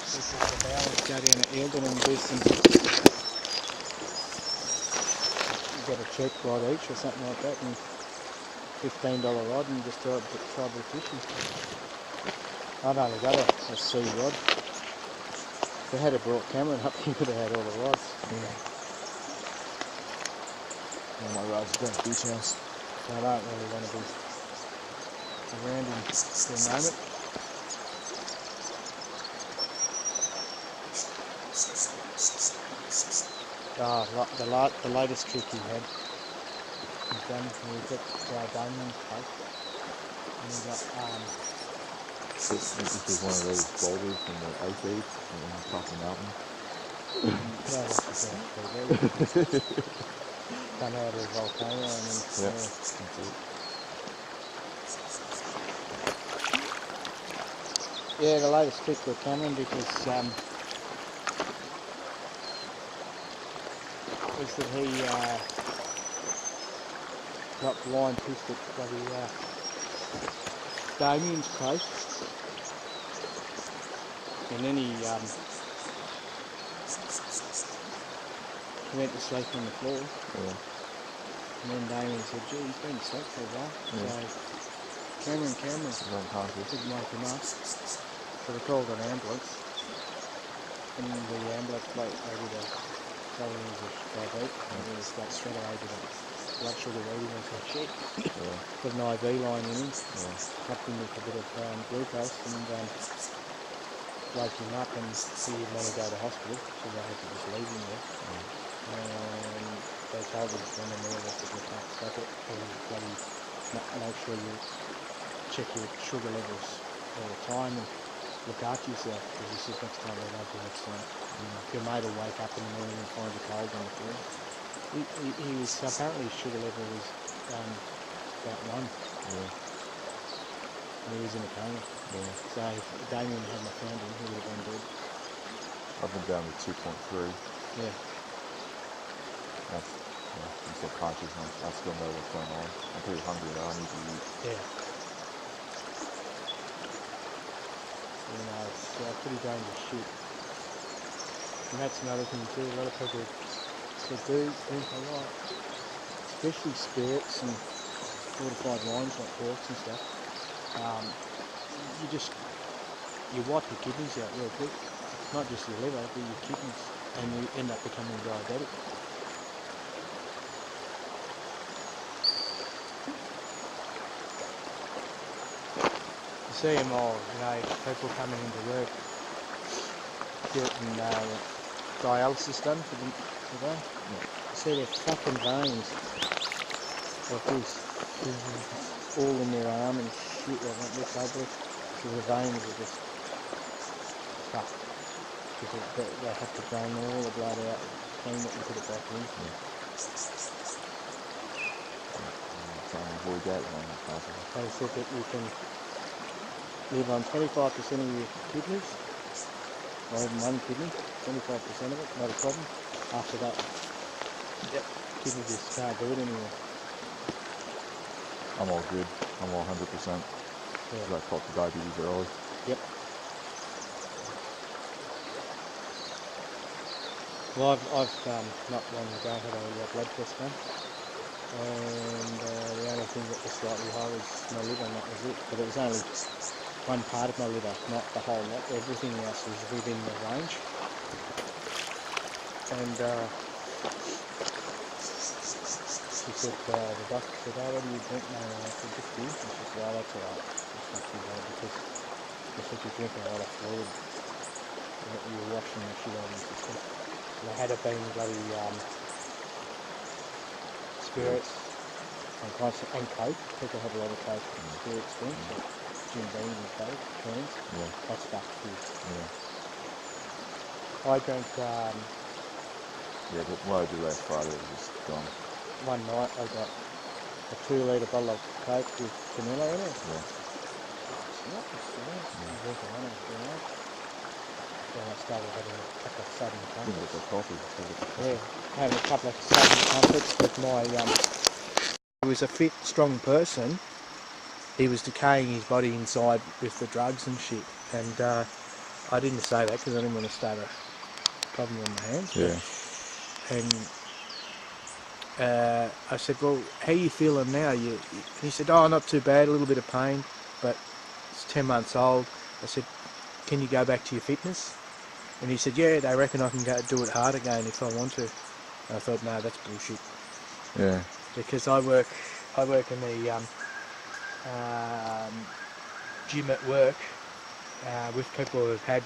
This is the Bowers, go down at Eildon and do some... You've got a check rod each or something like that and $15 rod and just try tribal fishing. I've only got a sea rod. If they had brought Cameron up, he could have had all the rods. Oh my God, it's got details. I don't really want to be around him for a moment. The latest trick he had, he's done, he's got Damien's cake, and he got, This is one of those boulders from the Ice Age on top of the mountain. come out of the volcano and then yeah, the latest trick with Cameron because was that he got blind pissed at bloody Damien's place and then he went to sleep on the floor. Yeah. And then Damien said, gee, he's been asleep for a while. Yeah. So Cameron He's unconscious. didn't wake him up. So they called an ambulance. and the ambulance bloke, maybe the told him he was diabetic, and he was like straight away did a blood sugar reading and some shit. Put an IV line in him, tapped him with a bit of glucose, and woke him up, and he didn't want to go to hospital, so they had to just leave him there. And they told him when they knew that you can't stop it, and bloody make sure you check your sugar levels all the time and look after yourself, because he said next time they don't do that soon. Your mate will wake up in the morning and find you cold on the floor. He was, apparently his sugar level was about 1. And he was in a coma. So if Damien hadn't found him, he would have been dead. I've been down to 2.3. Yeah. I'm still conscious and I still know what's going on. I'm pretty hungry now, I need to eat. Yeah. You know, it's pretty dangerous shit. And that's another thing too, a lot of people that do drink a lot, especially spirits and fortified wines like porks and stuff. You wipe your kidneys out real quick. Not just your liver, but your kidneys, and you end up becoming diabetic. You see them all, you know, people coming into work getting dialysis done for them today. You see their fucking veins like this, all in their arm and shit like that, this ugly. So the veins are just fucked. Because they have to drain all the blood out, clean it and put it back in. Trying to avoid that when possible. They said that you can live on 25% of your kidneys, or even one kidney, 25% of it, not a problem. After that, kidney just can't do it anymore. I'm all good. I'm all 100%. I caught the diabetes early. Yep. Well, I've not long ago had a blood test done, and the only thing that was slightly high was my liver, and that was it. But it was only one part of my liver, not the whole lot. Everything else was within the range. And she said, the doctor said, "Oh, what do you drink now?" And I said, "Just beer." And she said, "Oh, that's alright. It's not too bad because she said you're drinking a lot of fluid. You're washing the shit out of your system." And had it been bloody spirits and coke, people have a lot of coke spirits drinks, like Jim Beam and coke cans. That's fucked too. I drank but what I did last Friday was just gone. one night. I got a 2-litre bottle of coke with vanilla in it. And I started having a couple of sudden comforts. Having a couple of sudden comforts with my... He was a fit, strong person. He was decaying his body inside with the drugs and shit. And I didn't say that because I didn't want to start a problem on my hands. And I said, "Well, how are you feeling now?" And he said, "Oh, not too bad, a little bit of pain, but it's 10 months old." I said, "Can you go back to your fitness?" And he said, "Yeah, they reckon I can go do it hard again if I want to." And I thought, no, that's bullshit. Yeah. Because I work in the gym at work with people who have had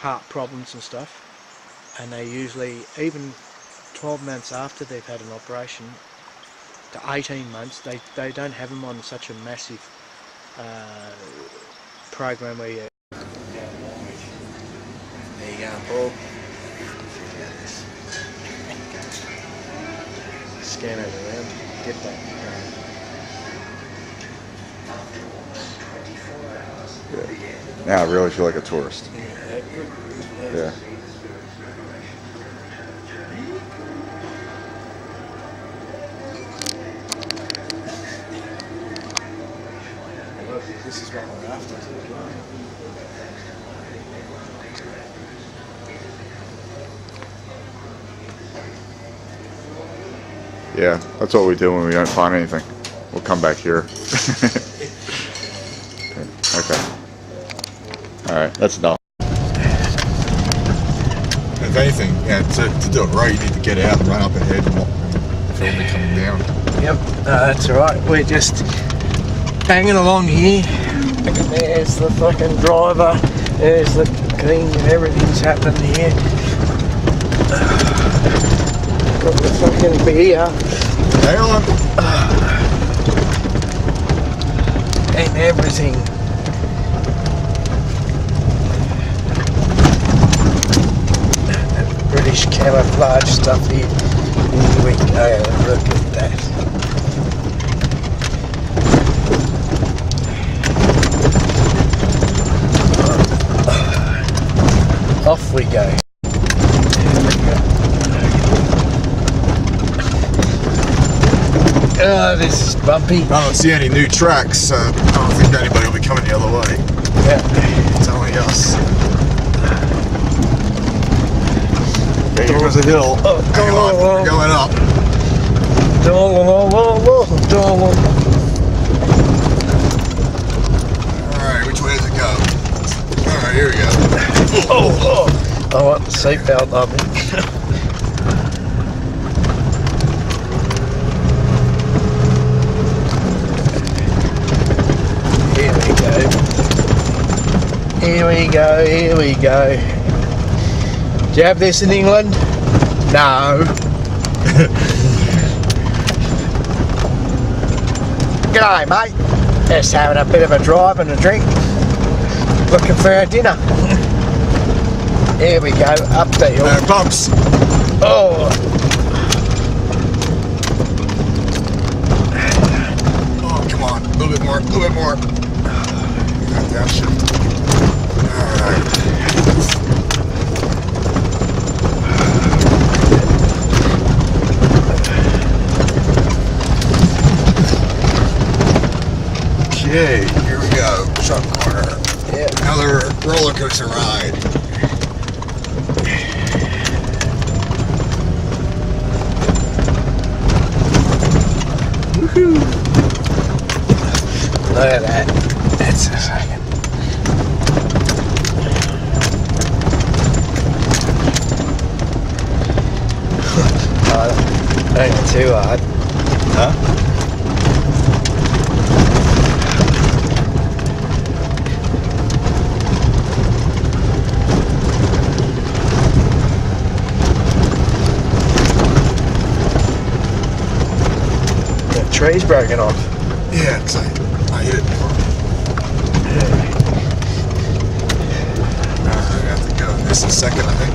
heart problems and stuff, and they usually, even 12 months after they've had an operation to 18 months, they don't have them on such a massive program where you... There you go, Paul. Scan over around, get that. Now I really feel like a tourist. Yeah. This is what we're after. Yeah, that's what we do when we don't find anything. We'll come back here. Okay. Alright, that's done. if anything, yeah, to do it right, you need to get out and run up ahead and film me coming down. Yep, that's alright. We're just banging along here. There's the fucking driver. There's the king and everything's happening here. Got the fucking beer. Hang on. And everything. British camouflage stuff here. Here we go, look at that. Off we go. Oh, this is bumpy. I don't see any new tracks, so I don't think anybody will be coming the other way. Yeah. It's only us. Okay, here goes the hill. Hang on, we're going up. Alright, which way does it go? Alright, here we go. I want the seatbelt on me. Here we go. Here we go, here we go. Do you have this in England? No. G'day, mate. Just having a bit of a drive and a drink. Looking for our dinner. Here we go, up the hill. No bumps. Oh. Oh, come on. A little bit more, a little bit more. Downshift. Alright. Okay, here we go. Truck corner. Yeah. Another roller coaster ride. Woohoo! Look at that. That's a second. Ain't too hard. Huh? Tree's broken off. Yeah, because I hit it before. I have to go in this in a second, I think.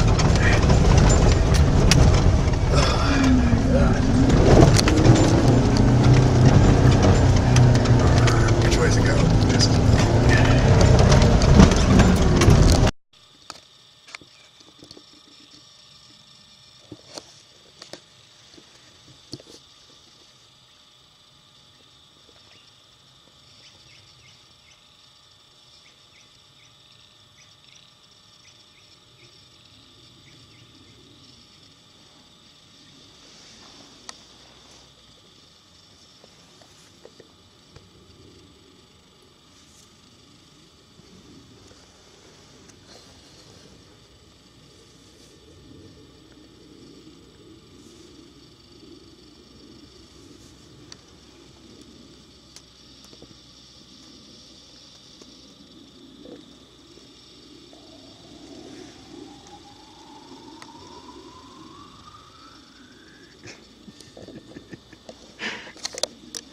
Which way does it go? This is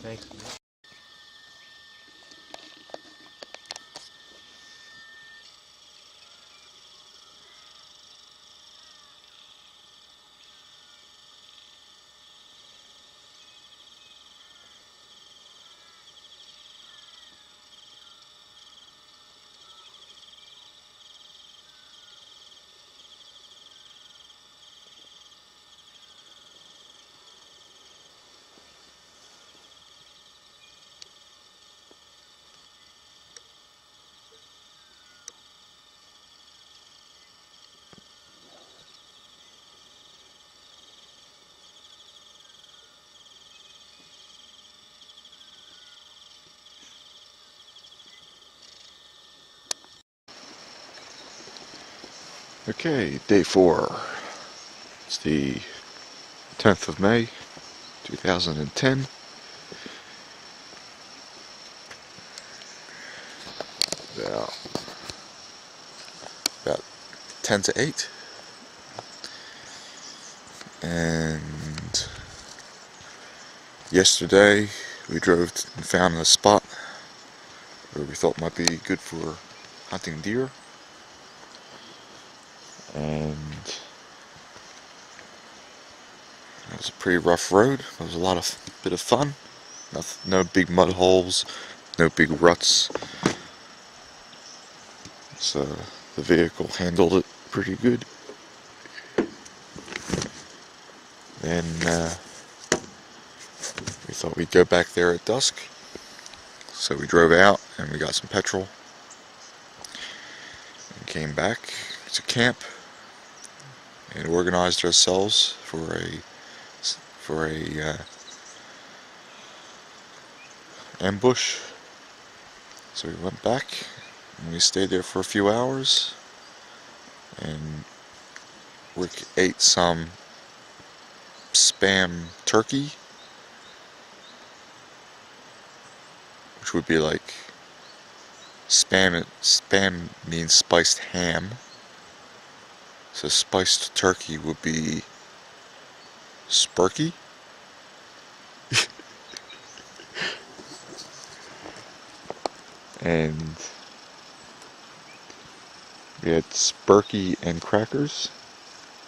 Thanks. okay, day 4. It's the 10th of May, 2010. About 10 to 8. And yesterday we drove and found a spot where we thought might be good for hunting deer. And it was a pretty rough road. It was a bit of fun. No big mud holes, no big ruts. So the vehicle handled it pretty good. Then we thought we'd go back there at dusk. So we drove out and we got some petrol and came back to camp and organized ourselves for a ambush. So we went back and we stayed there for a few hours, and Rick ate some Spam turkey, which would be like Spam means spiced ham, so spiced turkey would be Spurky. And we had Spurky and crackers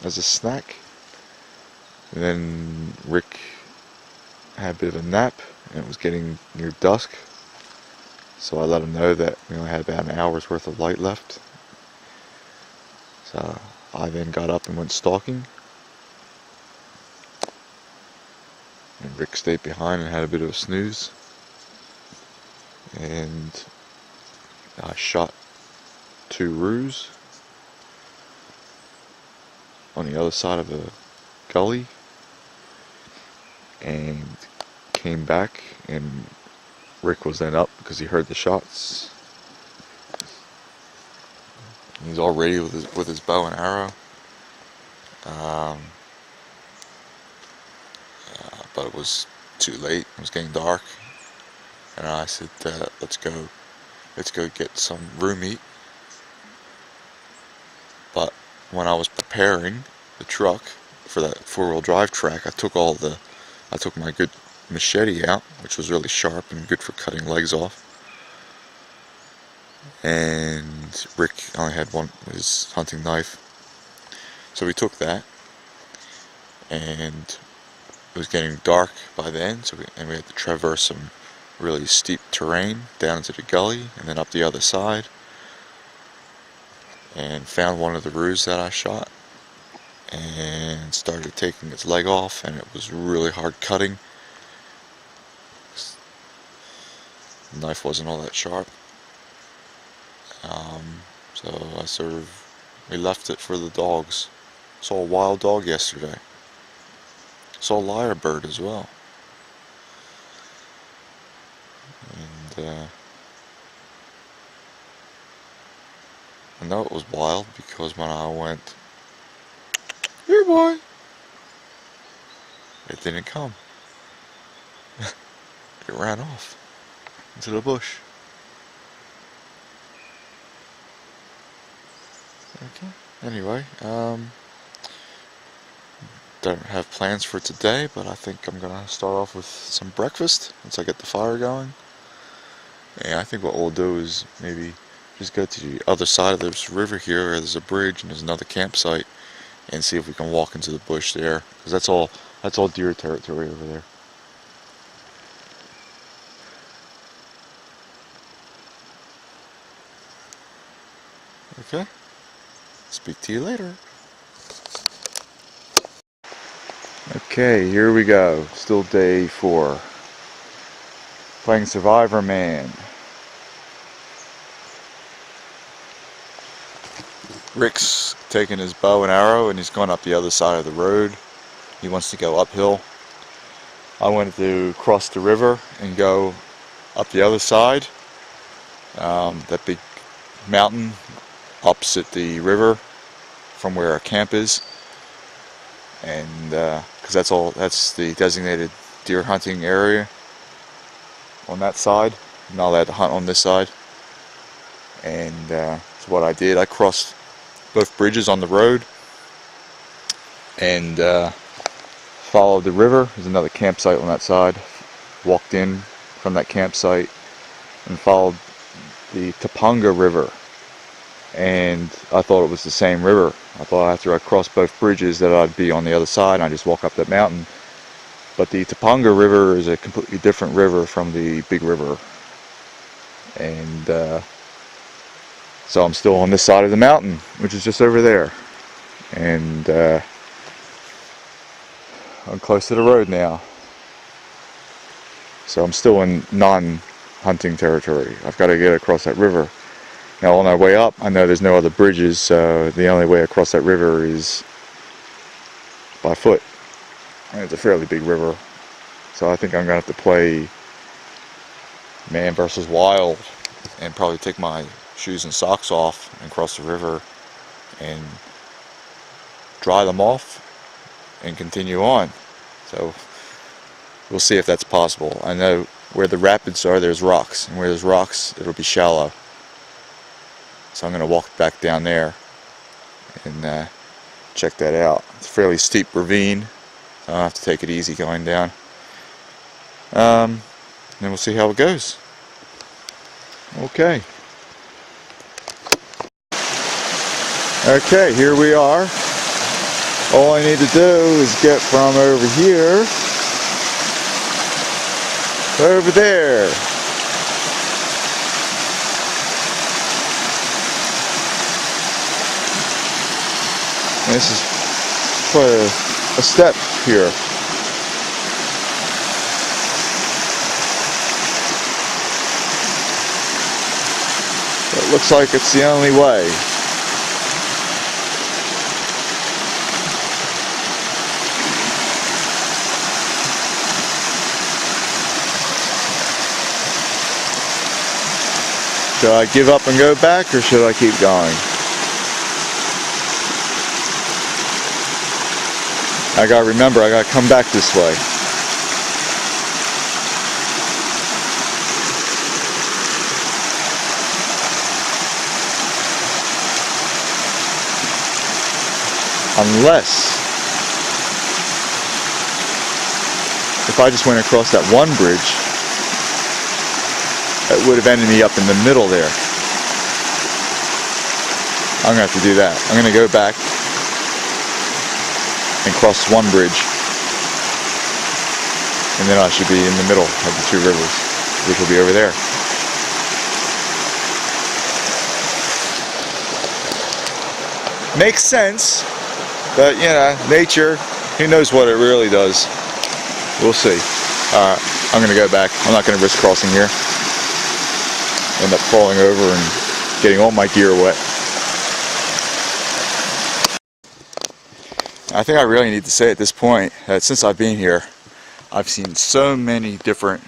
as a snack. And then Rick had a bit of a nap, and it was getting near dusk. So I let him know that we only had about an hour's worth of light left. So I then got up and went stalking. And Rick stayed behind and had a bit of a snooze. And I shot 2 roos on the other side of a gully, and came back, and Rick was then up because he heard the shots. He's all ready with his bow and arrow. But it was too late. It was getting dark, and I said, let's go get some roo meat. But when I was preparing the truck for that 4-wheel drive track, I took my good machete out, which was really sharp and good for cutting legs off. And Rick only had his hunting knife, so we took that, and it was getting dark by then, and we had to traverse some really steep terrain down into the gully and then up the other side, and found one of the roos that I shot and started taking its leg off, and it was really hard cutting. The knife wasn't all that sharp, so we left it for the dogs. Saw a wild dog yesterday. Saw a lyrebird as well. And I know it was wild because when I went, "Here, boy," it didn't come. It ran off into the bush. Okay. Anyway, don't have plans for today, but I think I'm gonna start off with some breakfast once I get the fire going. And I think what we'll do is maybe just go to the other side of this river here, where there's a bridge and there's another campsite, and see if we can walk into the bush there, because that's all deer territory over there. Okay. Speak to you later. Okay, here we go. Still day 4. Playing Survivor Man. Rick's taking his bow and arrow and he's going up the other side of the road. He wants to go uphill. I wanted to cross the river and go up the other side. That big mountain opposite the river from where our camp is. and because that's the designated deer hunting area on that side. I'm not allowed to hunt on this side, and so what I did, I crossed both bridges on the road and followed the river. There's another campsite on that side. Walked in from that campsite and followed the Topanga River, and I thought it was the same river. I thought after I crossed both bridges that I'd be on the other side and I just walk up that mountain. But the Topanga River is a completely different river from the big river, and so I'm still on this side of the mountain, which is just over there, and I'm close to the road now. So I'm still in non-hunting territory. I've got to get across that river. Now on our way up, I know there's no other bridges, so the only way across that river is by foot. And it's a fairly big river, so I think I'm going to have to play man versus wild and probably take my shoes and socks off and cross the river and dry them off and continue on. So we'll see if that's possible. I know where the rapids are, there's rocks, and where there's rocks, it'll be shallow. So I'm going to walk back down there and check that out. It's a fairly steep ravine, so I'll have to take it easy going down. Then we'll see how it goes. Okay. Okay, here we are. All I need to do is get from over here over there. This is quite a step here. It looks like it's the only way. Should I give up and go back, or should I keep going? I gotta remember, I gotta come back this way. Unless, if I just went across that one bridge, it would have ended me up in the middle there. I'm gonna have to do that. I'm gonna go back and cross one bridge, and then I should be in the middle of the two rivers, which will be over there. Makes sense, but you know, nature, who knows what it really does. We'll see. Alright, I'm gonna go back. I'm not gonna risk crossing here. End up falling over and getting all my gear wet. I think I really need to say at this point that since I've been here, I've seen so many different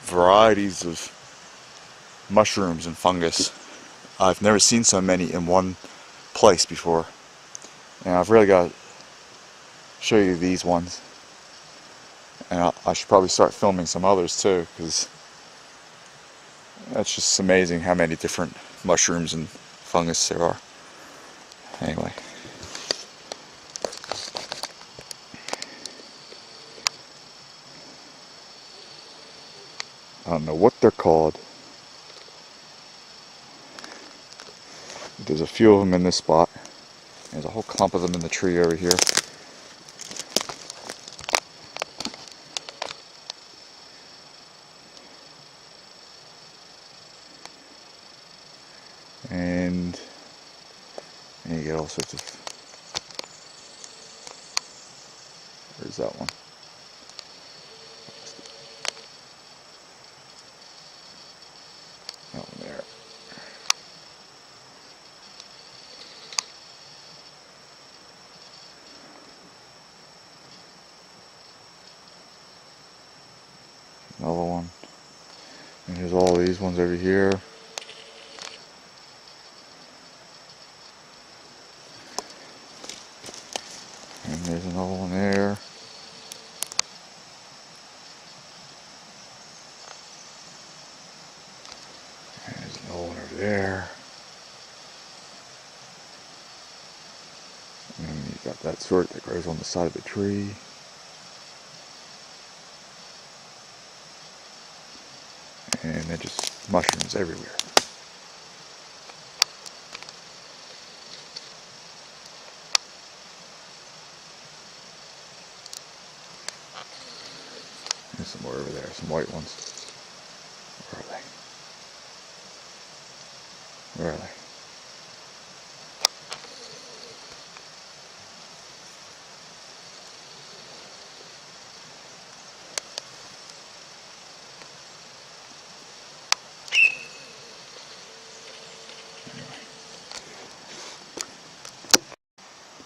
varieties of mushrooms and fungus. I've never seen so many in one place before. And I've really got to show you these ones. And I should probably start filming some others too, because that's just amazing how many different mushrooms and fungus there are. Anyway. I don't know what they're called. There's a few of them in this spot. There's a whole clump of them in the tree over here. And you get all sorts of... Where's that one? That one there. Another one. And here's all these ones over here. And there's another one there. that sort that grows on the side of the tree. And then just mushrooms everywhere. There's some more over there, some white ones. Where are they? Where are they?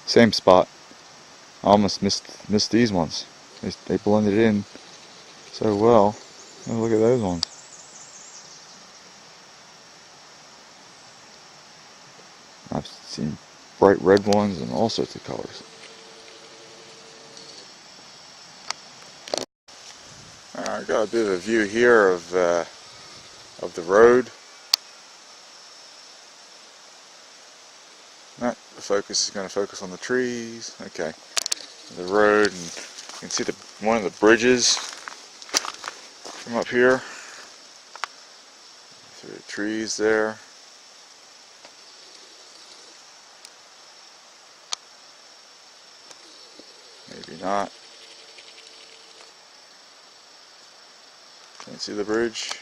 Same spot. I almost missed these ones. They blended in so well. Oh, look at those ones. I've seen bright red ones and all sorts of colors. I got a bit of a view here of the road. The focus is going to focus on the trees. Okay, the road, and you can see one of the bridges from up here. Through the trees there. Maybe not. Can you see the bridge?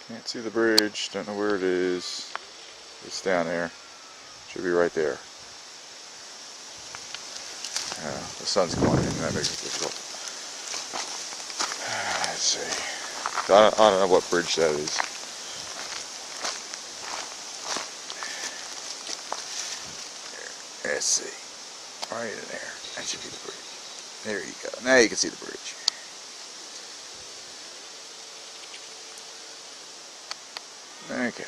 Can't see the bridge, don't know where it is. It's down there. Should be right there. The sun's going in, that makes it difficult. Let's see. I don't know what bridge that is. Let's see. Right in there. That should be the bridge. There you go. Now you can see the bridge. Okay.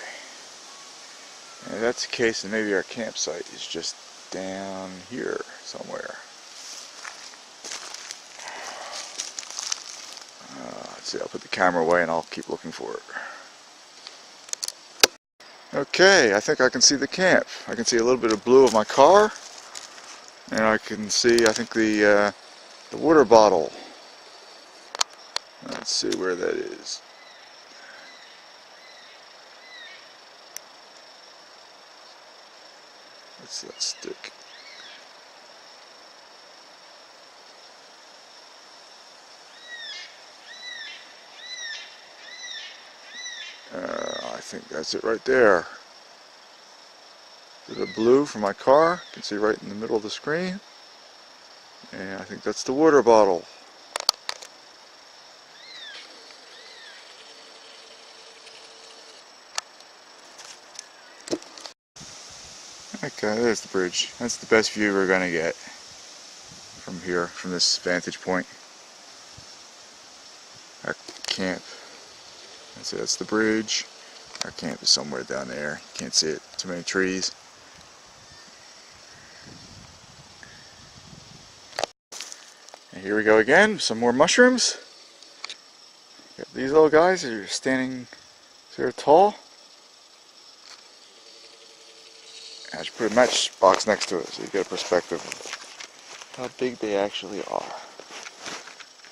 If that's the case, then maybe our campsite is just down here somewhere. Let's see, I'll put the camera away and I'll keep looking for it. Okay, I think I can see the camp. I can see a little bit of blue of my car. And I can see, I think, the water bottle. Let's see where that is. Let's see that stick. I think that's it right there. The blue from my car, you can see right in the middle of the screen. And I think that's the water bottle. Okay, there's the bridge. That's the best view we're going to get from here, from this vantage point. Our camp. That's the bridge. Our camp is somewhere down there. You can't see it. Too many trees. And here we go again. Some more mushrooms. Got these little guys that are standing there tall. I should put a matchbox next to it so you get a perspective of how big they actually are.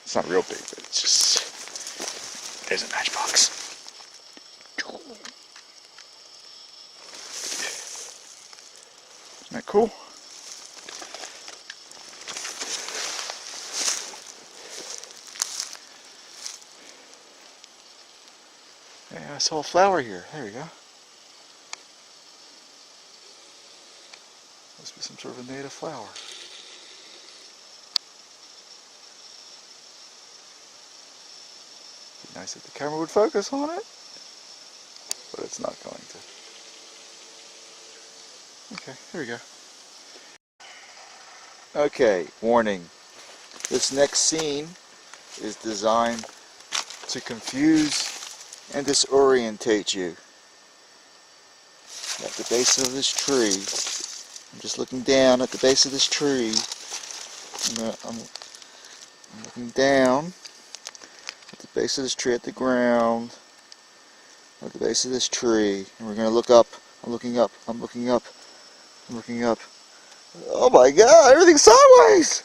It's not real big, but it's just... There's a matchbox. Isn't that cool? Yeah, I saw a flower here. There we go. Must be some sort of a native flower. Be nice if the camera would focus on it, but it's not going to. Okay, here we go. Okay, warning. This next scene is designed to confuse and disorientate you. At the base of this tree, I'm just looking down at the base of this tree. I'm looking down at the base of this tree at the ground. at the base of this tree, and we're gonna look up. I'm looking up. I'm looking up. I'm looking up. Oh my God! Everything's sideways.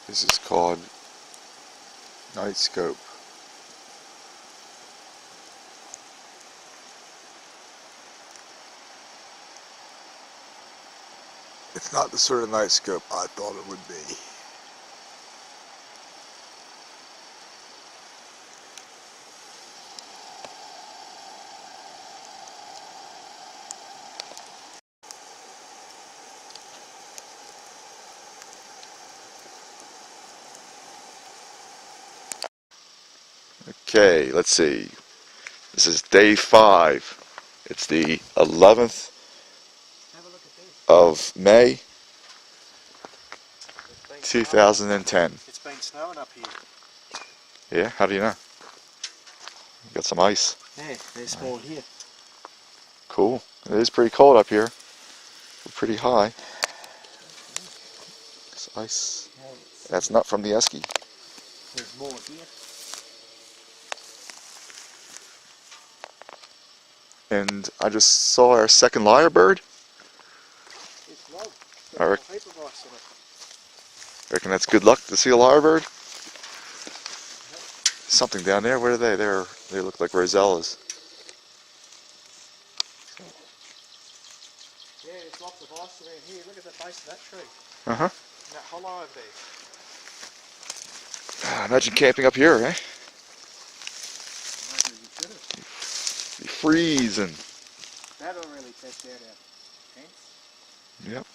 This is called night scope. It's not the sort of night scope I thought it would be. Okay, let's see. This is day 5. It's the 11th of May, 2010. It's been snowing up here. Yeah, how do you know? Got some ice. Yeah, there's more here. Cool. It is pretty cold up here. We're pretty high. It's ice. That's not from the esky. There's more here. And I just saw our second lyrebird. It's low. I There's a heap of ice in it. Reckon that's good luck to see a lyrebird. Something down there. Where are they? They look like rosellas. Yeah, there's lots of ice around here. Look at the base of that tree. Uh-huh. And that hollow over there. Imagine camping up here, eh? Maybe you should have. Be freezing. That'll really test out our tents. Yep.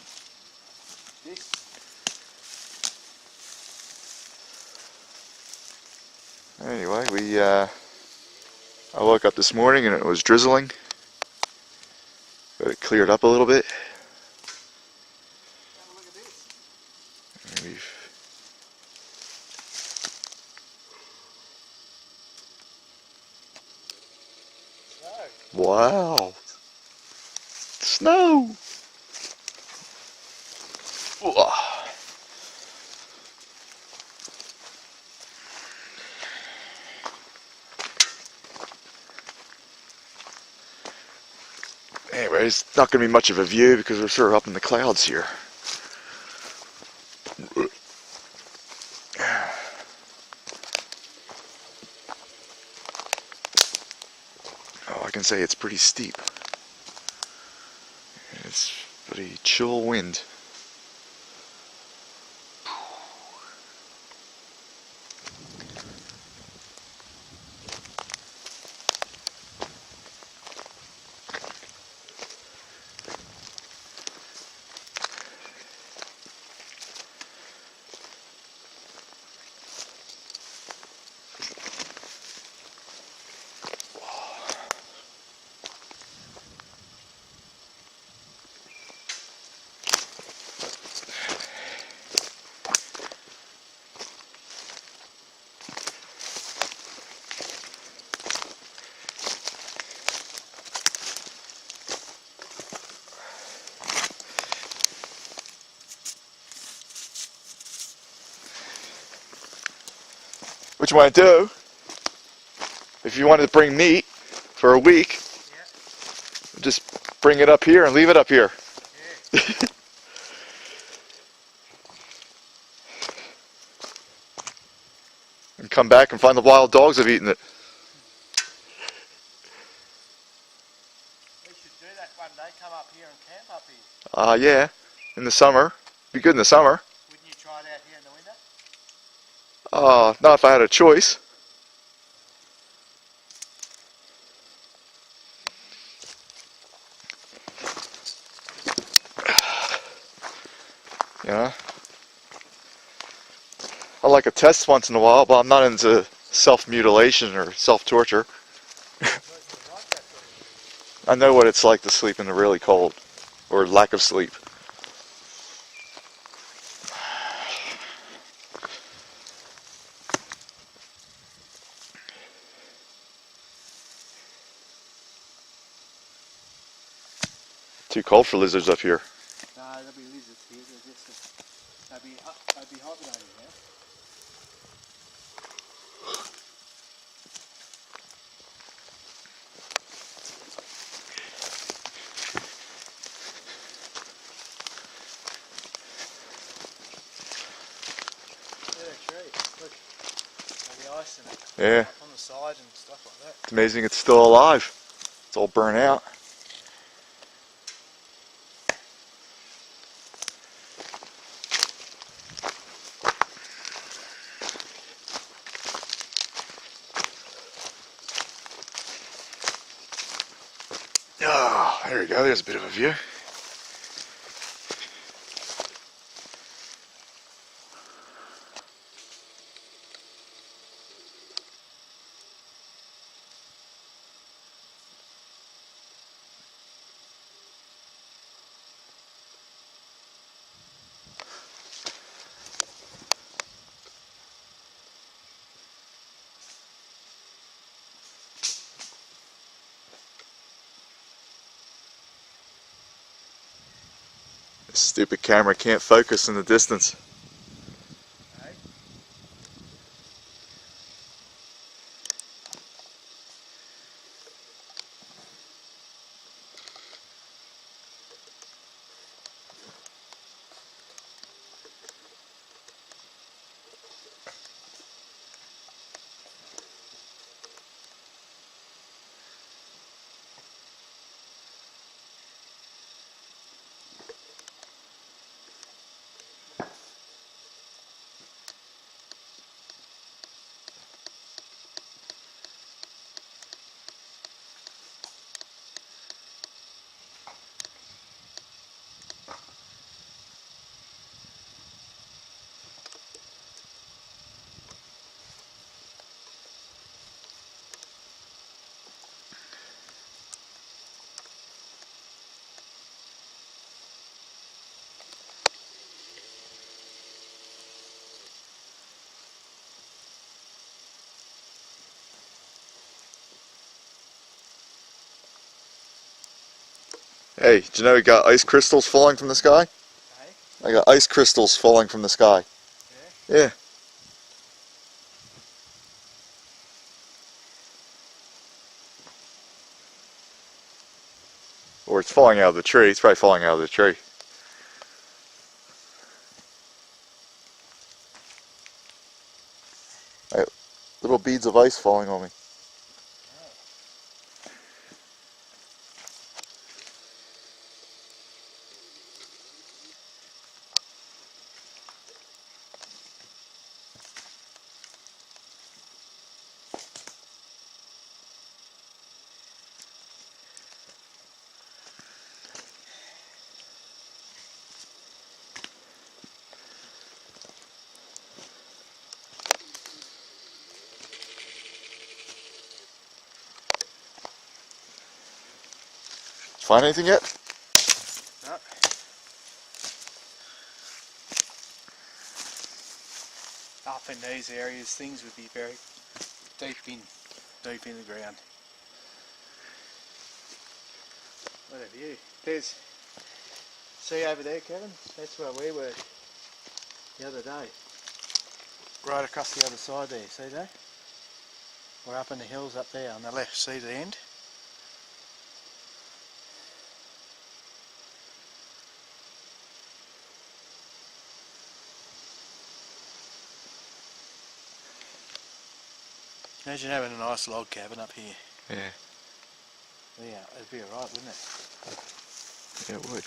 This. Anyway, I woke up this morning and it was drizzling, but it cleared up a little bit. Have a look at this. And Snow. wow. Snow. Ooh. Anyway, it's not going to be much of a view because we're sort of up in the clouds here. Oh, I can say it's pretty steep. It's pretty chill wind. What you want to do, if you wanted to bring meat for a week, Yeah. just bring it up here and leave it up here. Yeah. And come back and find the wild dogs have eaten it. We should do that one day. Come up here and camp up here. Yeah, in the summer. Be good in the summer. Wouldn't you try it out here in the winter? Not if I had a choice. Yeah. I like a test once in a while, but I'm not into self-mutilation or self-torture. Well, I know what it's like to sleep in the really cold, or lack of sleep. Too cold for lizards up here. No, there'll be lizards here. They'll be hibernating now. Yeah, tree. Look, there'll be ice in it. Yeah, On the side and stuff like that. it's amazing it's still alive. It's all burnt out. Oh, there we go. There's a bit of a view. This stupid camera can't focus in the distance. Hey? Hey, do you know we got ice crystals falling from the sky? Hey? I got ice crystals falling from the sky. Yeah? Yeah. Or it's falling out of the tree. It's probably falling out of the tree. Little beads of ice falling on me. Find anything yet? No. Up in these areas, things would be very deep in the ground. What a view. There's, see over there, Kevin? That's where we were the other day. Right across the other side there, see that? We're up in the hills up there on the left, see the end? Imagine having a nice log cabin up here. Yeah. Yeah, it'd be alright, wouldn't it? Yeah, it would.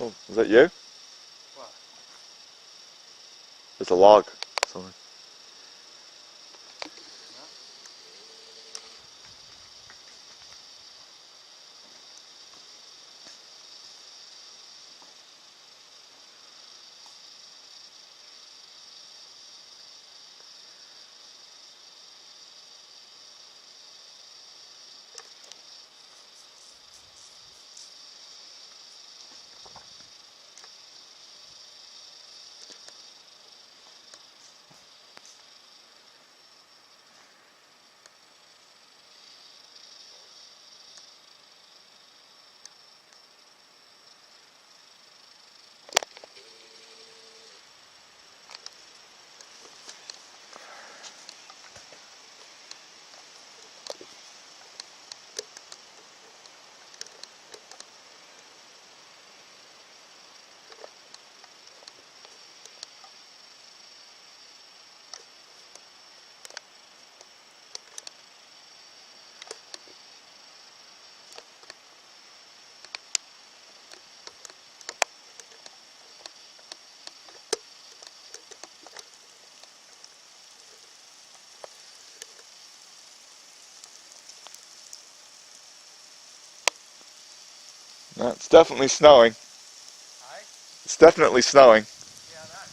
Oh, is that you? What? There's a log. Something. No, it's definitely snowing. Hey? It's definitely snowing. Yeah, I know.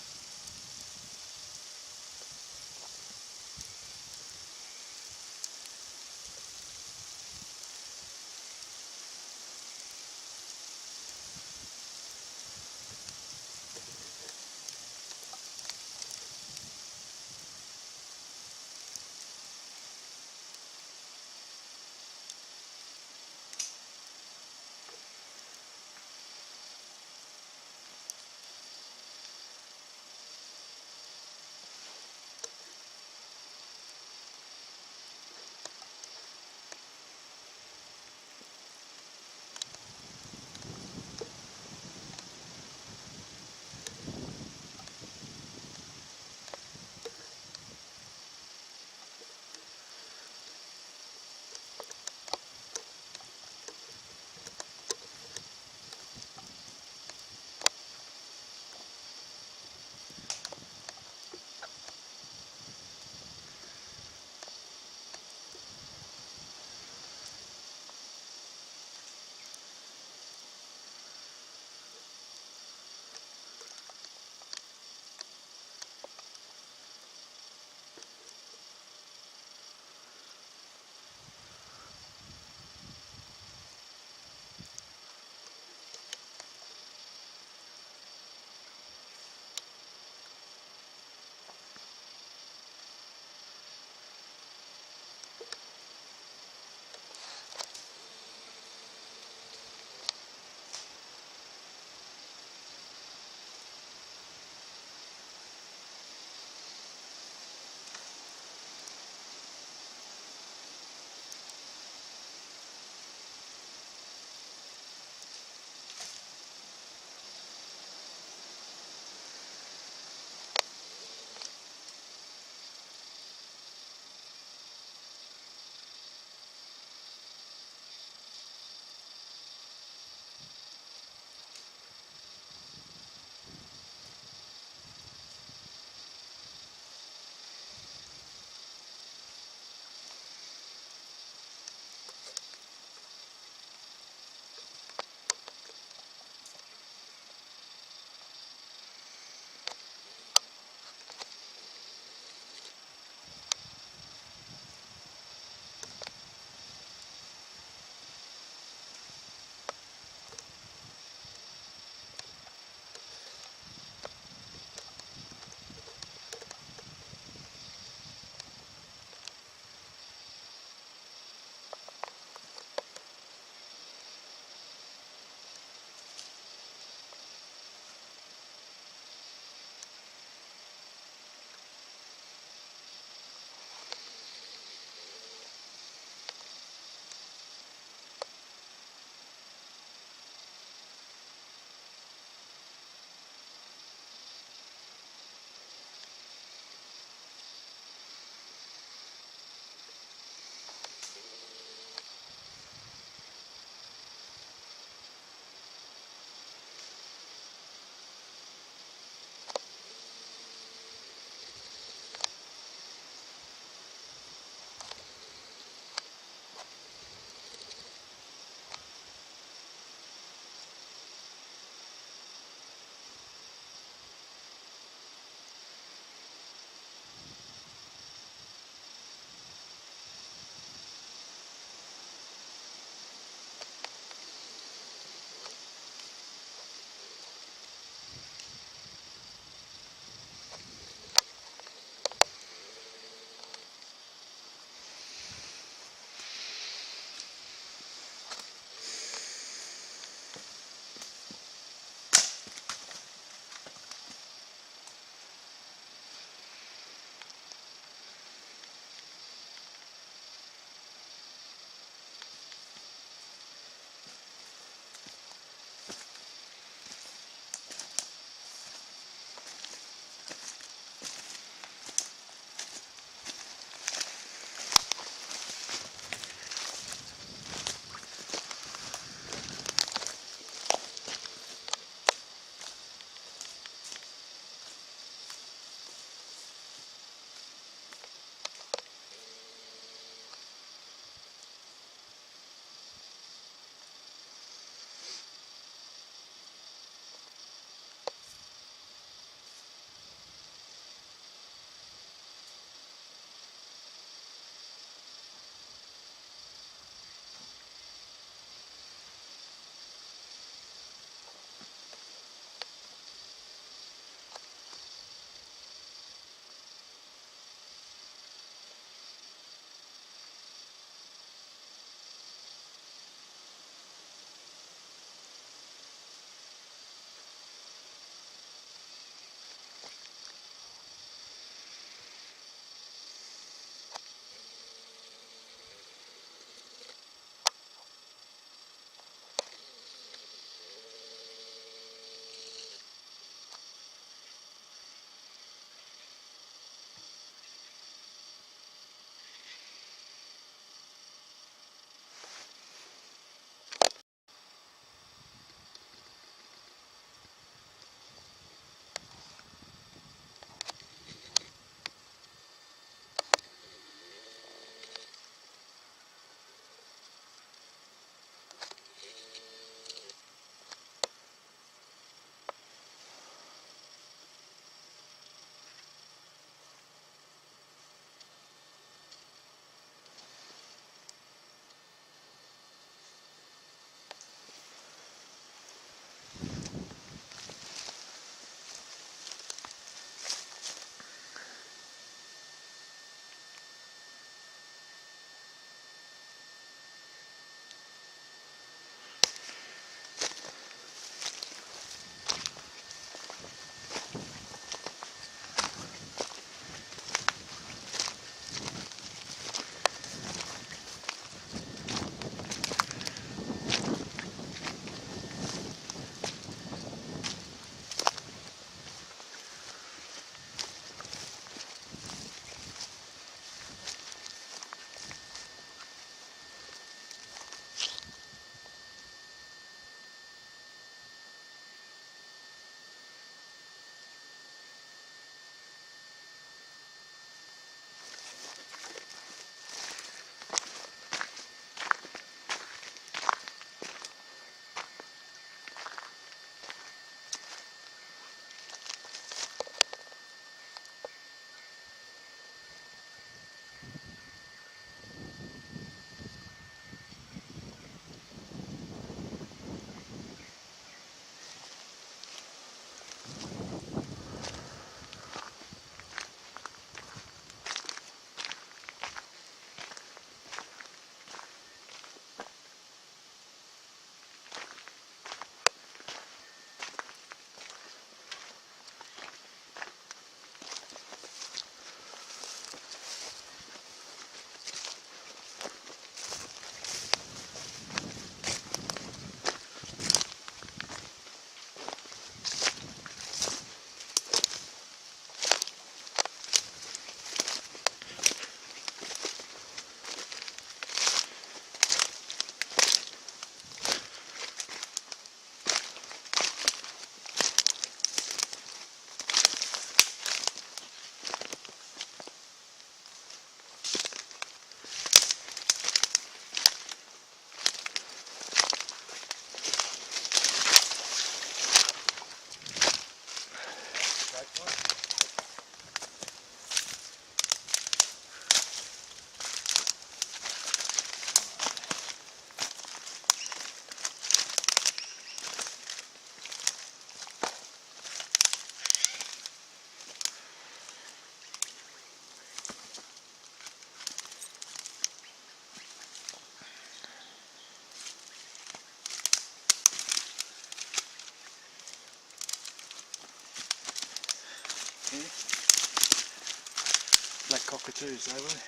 cockatoos, eh, boy?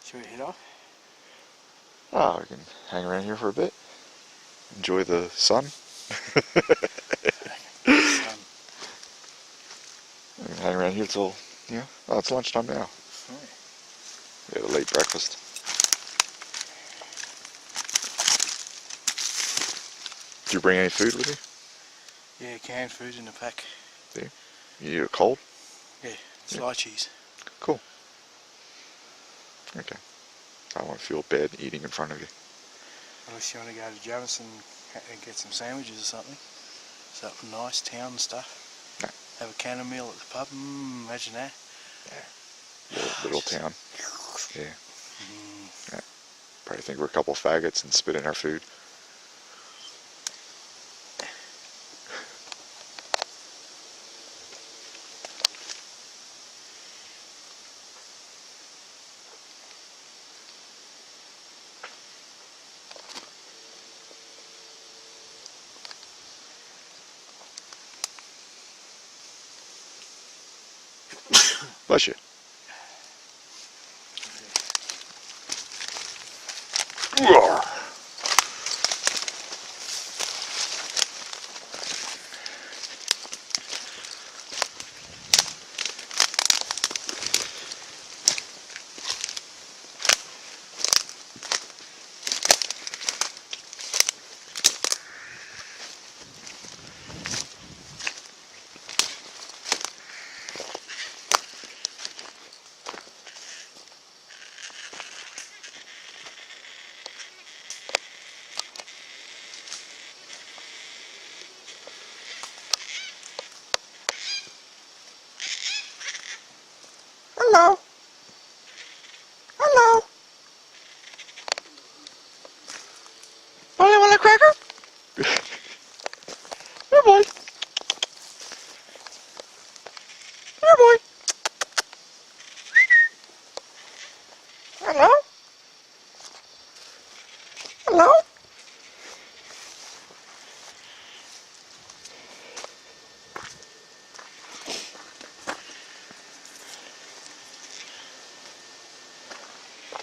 Should we head off? Oh, we can hang around here for a bit. Enjoy the sun. Sun. We can hang around here till, yeah. Oh, it's lunchtime now. Right. We had a late breakfast. Did you bring any food with you? Yeah, canned food in the pack. You need a cold? Yeah, sliced cheese. Cool. Okay. I won't feel bad eating in front of you. Unless you want to go to Jamison and get some sandwiches or something. Something nice, town and stuff. No. Have a cannon meal at the pub. Imagine that. Little town. Yeah. Mm. Yeah. Probably think we're a couple of faggots and spit in our food. Bless you. Roar. Hello. Hello. Oh, you want a cracker? Here, boy. Here, boy. Hello. Hello.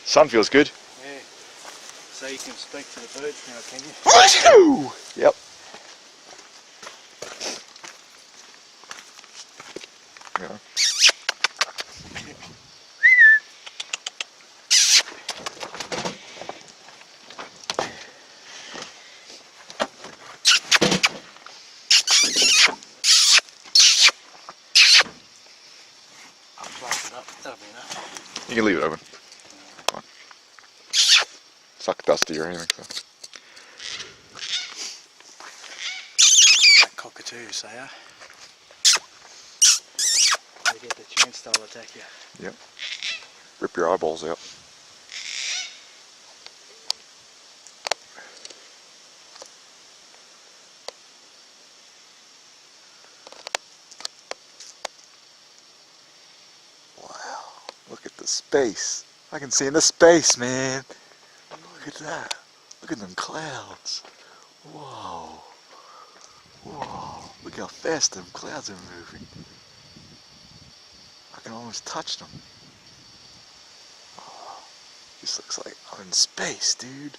Sun feels good. Yeah. So you can speak to the birds now, can you? Yep. Yeah. I'll close it up. That'll be enough. You can leave it open. Come on. It's not dusty or anything. So. Like cockatoos, they are. They get the chance, they'll attack you. Yep. Rip your eyeballs out. Wow. Look at the space. I can see in the space, man. Look at that. Look at them clouds. Whoa. Whoa. Look how fast them clouds are moving. I can almost touch them. Oh, this looks like I'm in space, dude.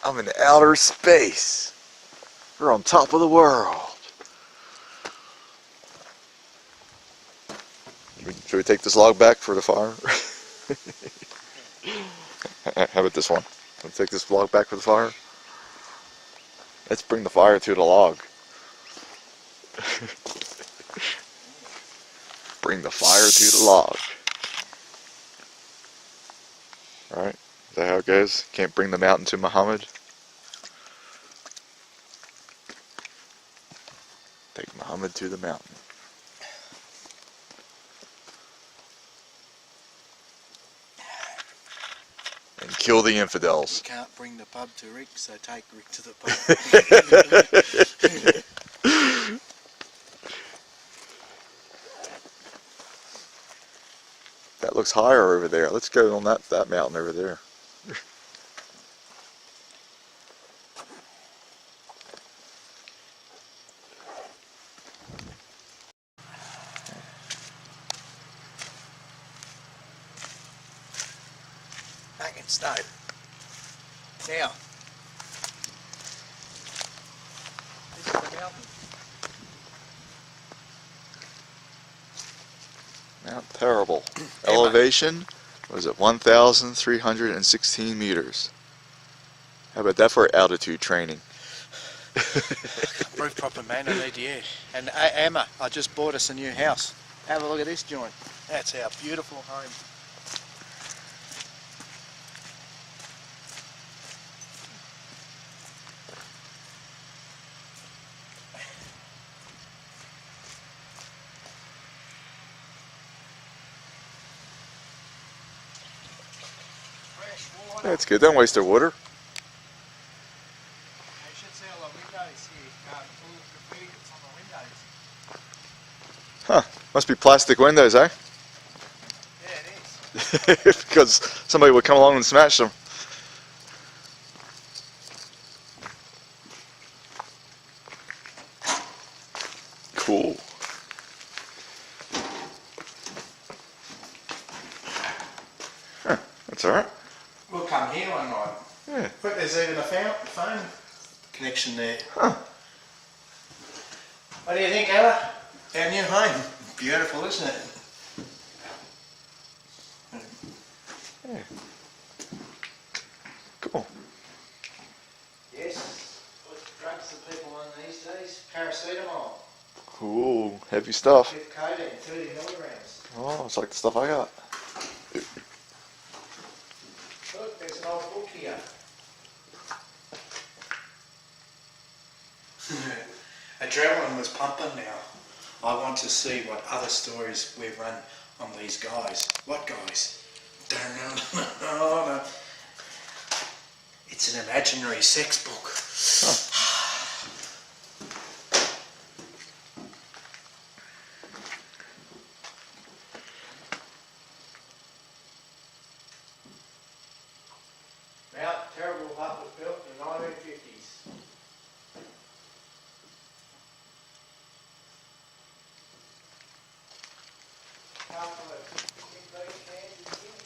I'm in outer space. We're on top of the world. Should we take this log back for the fire? How about this one? Let's take this log back for the fire. Let's bring the fire to the log. Bring the fire to the log. Alright, is that how it goes? Can't bring the mountain to Muhammad. Take Muhammad to the mountain. And kill the infidels. You can't bring the pub to Rick, so take Rick to the pub. That looks higher over there. Let's go on that mountain over there. snow. Now, this is the mountain. Mount Terrible. Elevation was at 1,316 meters. How about that for altitude training? Roof proper, man, I need you. And Emma, I just bought us a new house. Have a look at this joint. That's our beautiful home. Fresh water. That's good. Don't waste their water. You should see all the windows here. All the graffiti that's on the windows. Huh. Must be plastic windows, eh? Yeah, it is. Because somebody would come along and smash them. Cool. Huh. That's alright. We'll come here one night. Yeah. Look, there's even a phone connection there. Huh. What do you think, Ella? Our new home. Beautiful, isn't it? Yeah. Cool. Yes. What drugs do people on these days? Paracetamol. Cool. Heavy stuff. With codeine, 30 milligrams. Oh, it's like the stuff I got. Look, there's an old book here. Adrenaline was pumping now. I want to see what other stories we've run on these guys. What guys? No. It's an imaginary sex book. Mount Terrible Hut was built in the 1950s. Couple of big cans in here.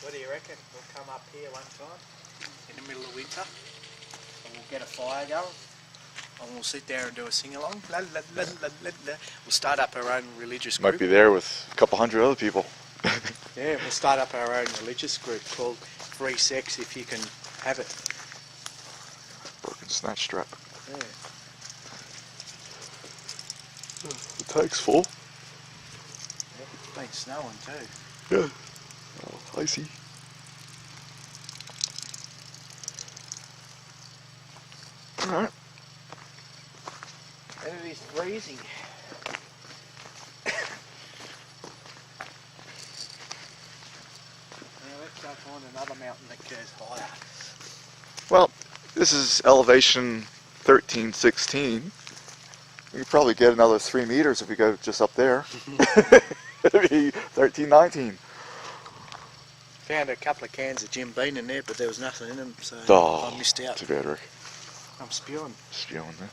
What do you reckon? We'll come up here one time in the middle of winter and we'll get a fire going and we'll sit there and do a sing-along. La, la, la, la, la, la. We'll start up our own religious group. Might be there with a couple hundred other people. Yeah, we'll start up our own religious group called Free Sex If You Can Have It. Broken snatch strap. Yeah. The tank's full. Yeah, it's been snowing too. Yeah. Oh, icy. Alright. And it is freezing. Now let's go find another mountain that goes higher. Well, this is elevation 1316. We could probably get another 3 meters if we go just up there. It'd be 1319. Found a couple of cans of Jim Beam in there, but there was nothing in them, so Oh, I missed out. too bad, Rick. I'm spewing. Spewing, man.